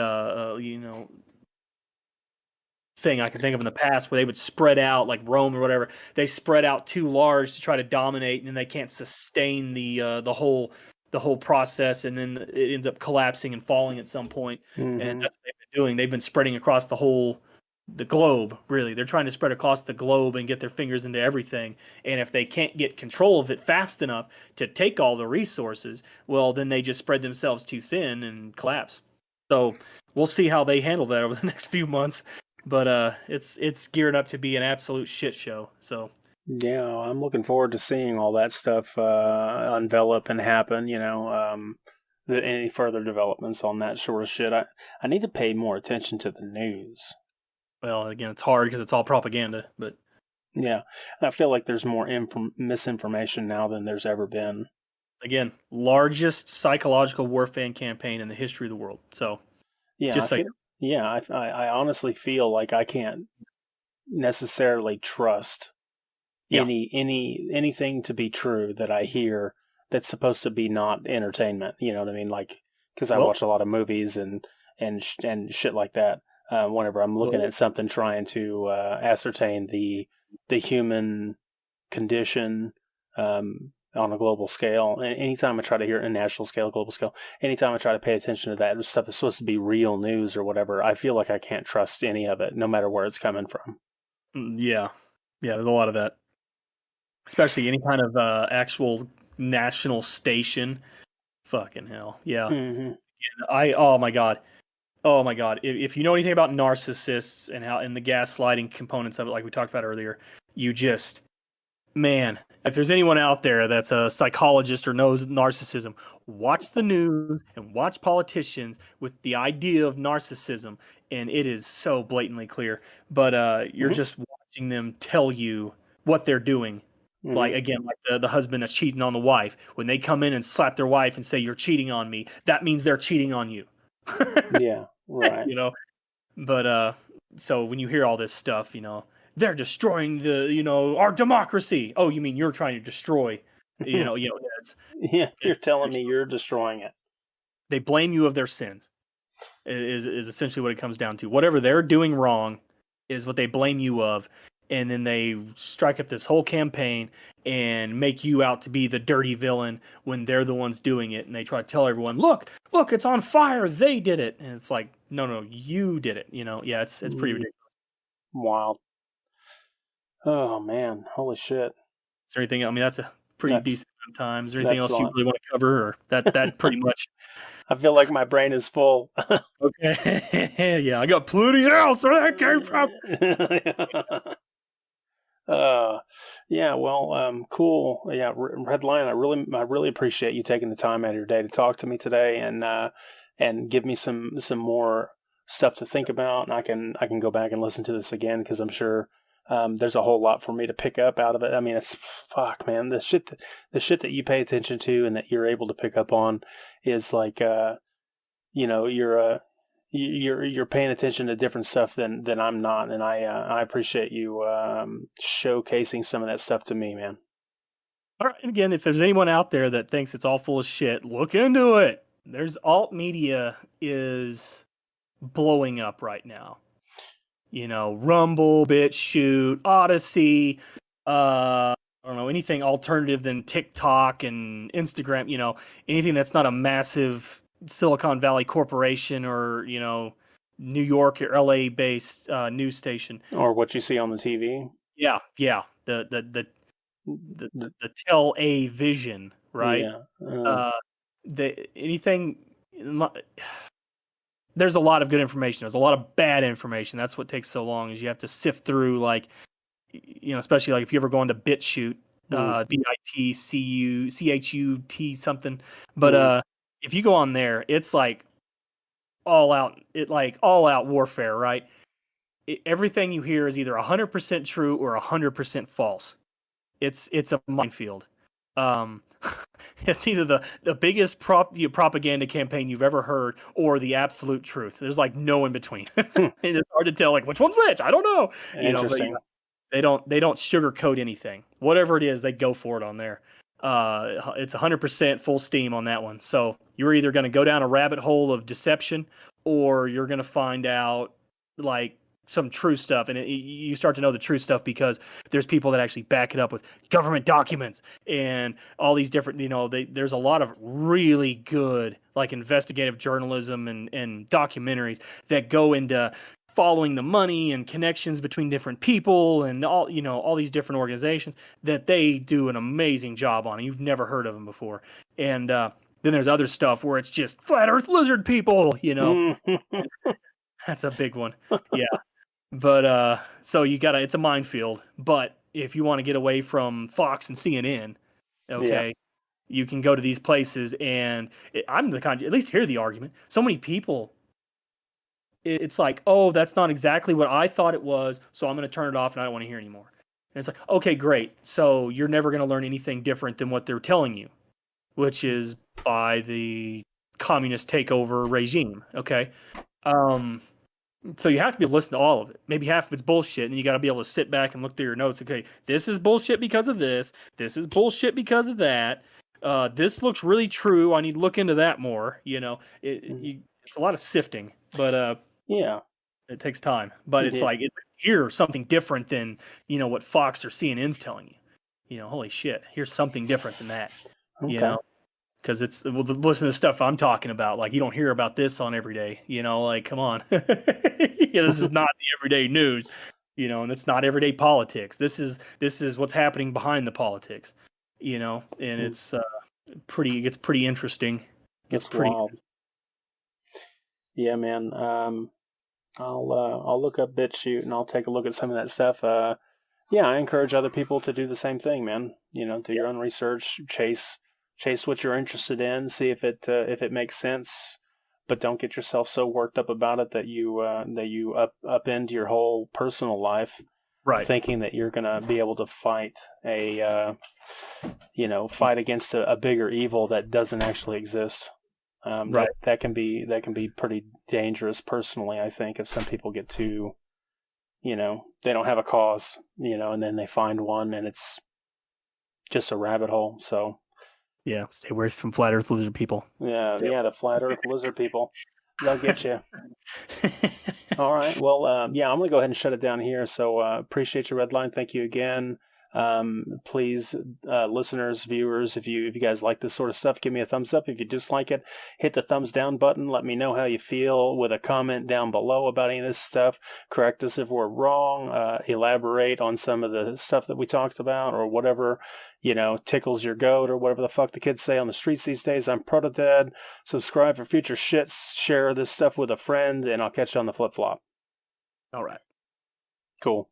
thing I can think of in the past, where they would spread out, like Rome or whatever. They spread out too large to try to dominate, and then they can't sustain the whole process, and then it ends up collapsing and falling at some point. And that's what they've been doing. They've been spreading across the globe, really. They're trying to spread across the globe and get their fingers into everything. And if they can't get control of it fast enough to take all the resources, well, then they just spread themselves too thin and collapse. So we'll see how they handle that over the next few months. But it's geared up to be an absolute shit show. So yeah, I'm looking forward to seeing all that stuff envelop and happen. Any further developments on that sort of shit. I need to pay more attention to the news. Well, again, it's hard because it's all propaganda, but yeah, I feel like there's more misinformation now than there's ever been. Again, largest psychological warfare campaign in the history of the world. So, yeah, I honestly feel like I can't necessarily trust anything to be true that I hear that's supposed to be not entertainment. You know what I mean? Like, because I watch a lot of movies and shit like that. Whenever I'm looking at something trying to ascertain the human condition on a global scale, anytime I try to hear a national scale, global scale, anytime I try to pay attention to that stuff that's supposed to be real news or whatever, I feel like I can't trust any of it, no matter where it's coming from. Yeah, there's a lot of that, especially any kind of actual national station. Fucking hell, yeah. Oh my god. If you know anything about narcissists and the gaslighting components of it, like we talked about earlier, man, if there's anyone out there that's a psychologist or knows narcissism, watch the news and watch politicians with the idea of narcissism, and it is so blatantly clear. But you're just watching them tell you what they're doing. Like, again, like the husband that's cheating on the wife. When they come in and slap their wife and say, "You're cheating on me," that means they're cheating on you. Yeah, right. But so when you hear all this stuff, they're destroying our democracy. Oh, you mean you're trying to destroy, it's, yeah, you're telling me you're destroying it. They blame you of their sins is essentially what it comes down to. Whatever they're doing wrong is what they blame you of. And then they strike up this whole campaign and make you out to be the dirty villain when they're the ones doing it. And they try to tell everyone, look, it's on fire. They did it. And it's like, no, you did it. Yeah, it's pretty ridiculous. Wild. Oh, man. Holy shit. Is there anything? I mean, that's a pretty decent amount of time. Is there anything else you really want to cover? Or that pretty much? I feel like my brain is full. Okay. Yeah, I got plenty else where that came from. Yeah, well, cool. Yeah, Redline, I really appreciate you taking the time out of your day to talk to me today and give me some more stuff to think about. And I can go back and listen to this again because I'm sure there's a whole lot for me to pick up out of it. I mean, it's fuck, man. The shit that you pay attention to and that you're able to pick up on is like you're paying attention to different stuff than I'm not, and I appreciate you showcasing some of that stuff to me, man. All right, and again, if there's anyone out there that thinks it's all full of shit, look into it. There's alt media is blowing up right now. Rumble, BitChute, Odyssey, I don't know, anything alternative than TikTok and Instagram, anything that's not a massive Silicon Valley corporation or, New York or LA based news station. Or what you see on the TV. Yeah. The Tell A Vision, right? Yeah. There's a lot of good information. There's a lot of bad information. That's what takes so long is you have to sift through, like, especially like if you ever go into BitChute BITCHUT something. But if you go on there, it's like all out warfare, right? Everything you hear is either 100% true or 100% false. It's a minefield. It's either the biggest propaganda campaign you've ever heard or the absolute truth. There's like no in between. It's hard to tell like which one's which. I don't know. Interesting. But they don't sugarcoat anything. Whatever it is, they go for it on there. It's 100% full steam on that one. So you're either going to go down a rabbit hole of deception or you're going to find out like some true stuff, and you start to know the true stuff because there's people that actually back it up with government documents and all these different, there's a lot of really good like investigative journalism and documentaries that go into following the money and connections between different people and all these different organizations that they do an amazing job on. You've never heard of them before. And then there's other stuff where it's just flat earth lizard people, That's a big one. Yeah. But so it's a minefield. But if you want to get away from Fox and CNN, you can go to these places, and I'm the kind, at least hear the argument. So many people, it's like, oh, that's not exactly what I thought it was, so I'm going to turn it off and I don't want to hear anymore. And it's like, okay, great. So you're never going to learn anything different than what they're telling you, which is by the communist takeover regime. Okay. So you have to be able to listen to all of it. Maybe half of it's bullshit, and you got to be able to sit back and look through your notes. Okay, this is bullshit because of this. This is bullshit because of that. This looks really true. I need to look into that more. It's a lot of sifting, but it takes time. But it's like hear something different than what Fox or CNN's telling you. Holy shit, here's something different than that. Okay. Because listen to the stuff I'm talking about. Like, you don't hear about this on every day, like, come on. This is not the everyday news, and it's not everyday politics. This is what's happening behind the politics, and it's it gets pretty interesting. That's wild. Yeah, man. I'll look up BitChute and I'll take a look at some of that stuff. I encourage other people to do the same thing, man. Do your own research, chase what you're interested in, see if it makes sense, but don't get yourself so worked up about it that you upend your whole personal life, right? Thinking that you're gonna be able to fight fight against a bigger evil that doesn't actually exist. Right. That can be pretty dangerous personally, I think, if some people get too, they don't have a cause, and then they find one and it's just a rabbit hole. So. Yeah, stay away from flat Earth lizard people. Yeah, the flat Earth lizard people. They'll get you. All right. Well, I'm going to go ahead and shut it down here. So appreciate your Redline. Thank you again. Please, listeners, viewers, if you guys like this sort of stuff, give me a thumbs up. If you dislike it, hit the thumbs down button. Let me know how you feel with a comment down below about any of this stuff. Correct us if we're wrong. Elaborate on some of the stuff that we talked about or whatever, tickles your goat or whatever the fuck the kids say on the streets these days. I'm Protodead. Subscribe for future shits. Share this stuff with a friend, and I'll catch you on the flip-flop. All right. Cool.